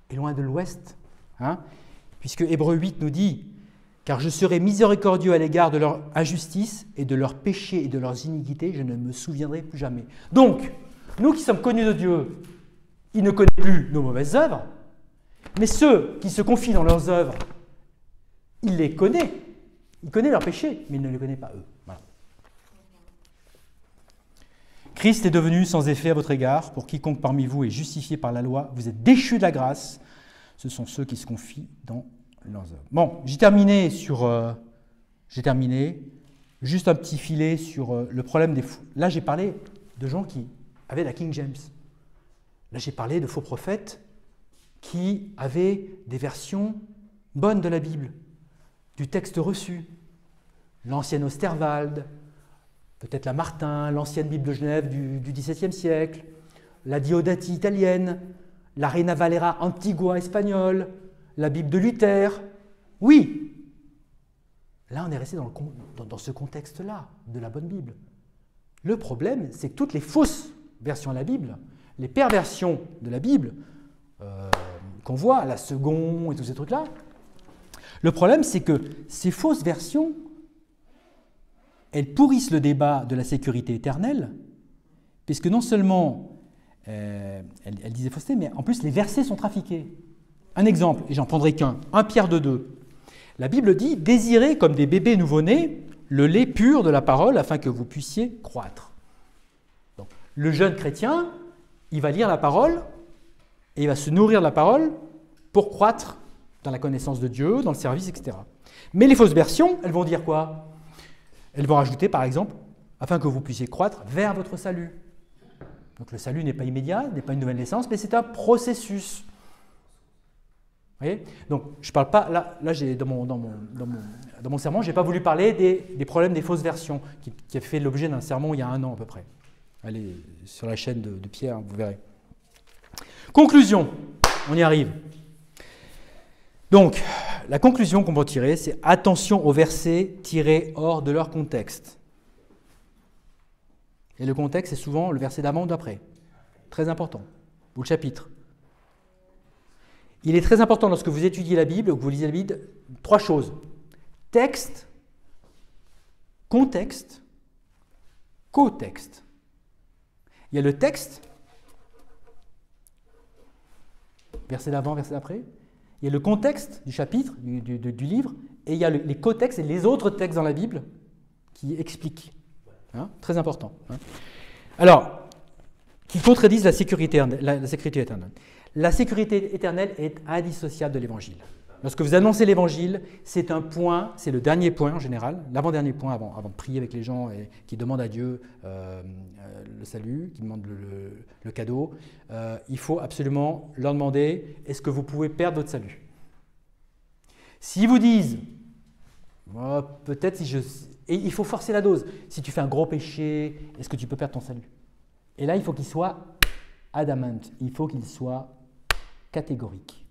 est loin de l'Ouest. Hein? Puisque Hébreux 8 nous dit « Car je serai miséricordieux à l'égard de leur injustice et de leurs péchés et de leurs iniquités, je ne me souviendrai plus jamais. » Donc, nous qui sommes connus de Dieu, il ne connaît plus nos mauvaises œuvres, mais ceux qui se confient dans leurs œuvres, il les connaît. Il connaît leurs péchés, mais il ne les connaît pas eux. Voilà. Christ est devenu sans effet à votre égard. Pour quiconque parmi vous est justifié par la loi, vous êtes déchus de la grâce. Ce sont ceux qui se confient dans leurs œuvres. Bon, j'ai terminé. Juste un petit filet sur le problème des fous. Là, j'ai parlé de gens qui avaient la King James. Là, j'ai parlé de faux prophètes qui avaient des versions bonnes de la Bible, du texte reçu. L'ancienne Osterwald, peut-être la Martin, l'ancienne Bible de Genève du XVIIe siècle, la Diodati italienne, la Reina Valera Antigua espagnole, la Bible de Luther. Oui, là on est resté dans ce contexte-là, de la bonne Bible. Le problème, c'est que toutes les fausses versions de la Bible, les perversions de la Bible, qu'on voit, la Seconde et tous ces trucs-là, le problème, c'est que ces fausses versions, elles pourrissent le débat de la sécurité éternelle, puisque non seulement elles disent des faussetés, mais en plus les versets sont trafiqués. Un exemple, et j'en prendrai qu'un, 1 Pierre 2,2. La Bible dit « Désirez comme des bébés nouveau-nés le lait pur de la parole afin que vous puissiez croître. Donc, le jeune chrétien, il va lire la parole et il va se nourrir de la parole pour croître dans la connaissance de Dieu, dans le service, etc. Mais les fausses versions, elles vont dire quoi? Elles vont rajouter, par exemple, afin que vous puissiez croître vers votre salut. Donc le salut n'est pas immédiat, n'est pas une nouvelle naissance, mais c'est un processus. Vous voyez? Donc je ne parle pas, là j'ai, dans mon sermon, je n'ai pas voulu parler des problèmes des fausses versions, qui a fait l'objet d'un sermon il y a 1 an à peu près. Allez sur la chaîne de Pierre, vous verrez. Conclusion, on y arrive. Donc, la conclusion qu'on peut tirer, c'est attention aux versets tirés hors de leur contexte. Et le contexte, c'est souvent le verset d'avant ou d'après. Très important. Ou le chapitre. Il est très important lorsque vous étudiez la Bible, ou que vous lisez la Bible, 3 choses. Texte, contexte, co-texte. Il y a le texte, verset d'avant, verset d'après. Il y a le contexte du chapitre, du livre, et il y a les co-textes et les autres textes dans la Bible qui expliquent. Hein, très important. Hein. Alors, qui contredisent la sécurité éternelle. La sécurité éternelle est indissociable de l'Évangile. Lorsque vous annoncez l'Évangile, c'est un point, c'est le dernier point en général, l'avant-dernier point avant de prier avec les gens et qui demandent à Dieu le salut, qui demandent le cadeau. Il faut absolument leur demander, est-ce que vous pouvez perdre votre salut? S'ils vous disent, oh, peut-être si je... Et il faut forcer la dose. Si tu fais un gros péché, est-ce que tu peux perdre ton salut? Et là, il faut qu'il soit adamant, il faut qu'il soit catégorique.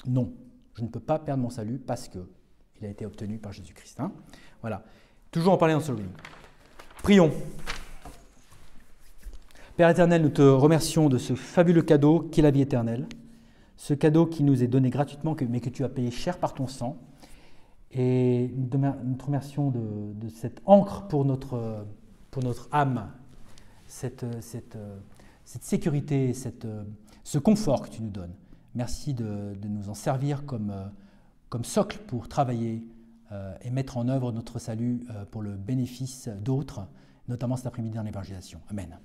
Non. Je ne peux pas perdre mon salut parce qu'il a été obtenu par Jésus-Christ. Hein, voilà. Toujours en parler dans ce livre. Prions. Père éternel, nous te remercions de ce fabuleux cadeau qu'est la vie éternelle. Ce cadeau qui nous est donné gratuitement, mais que tu as payé cher par ton sang. Et nous te remercions de cette encre pour notre âme, cette sécurité, ce confort que tu nous donnes. Merci de nous en servir comme socle pour travailler et mettre en œuvre notre salut pour le bénéfice d'autres, notamment cet après-midi dans l'évangélisation. Amen.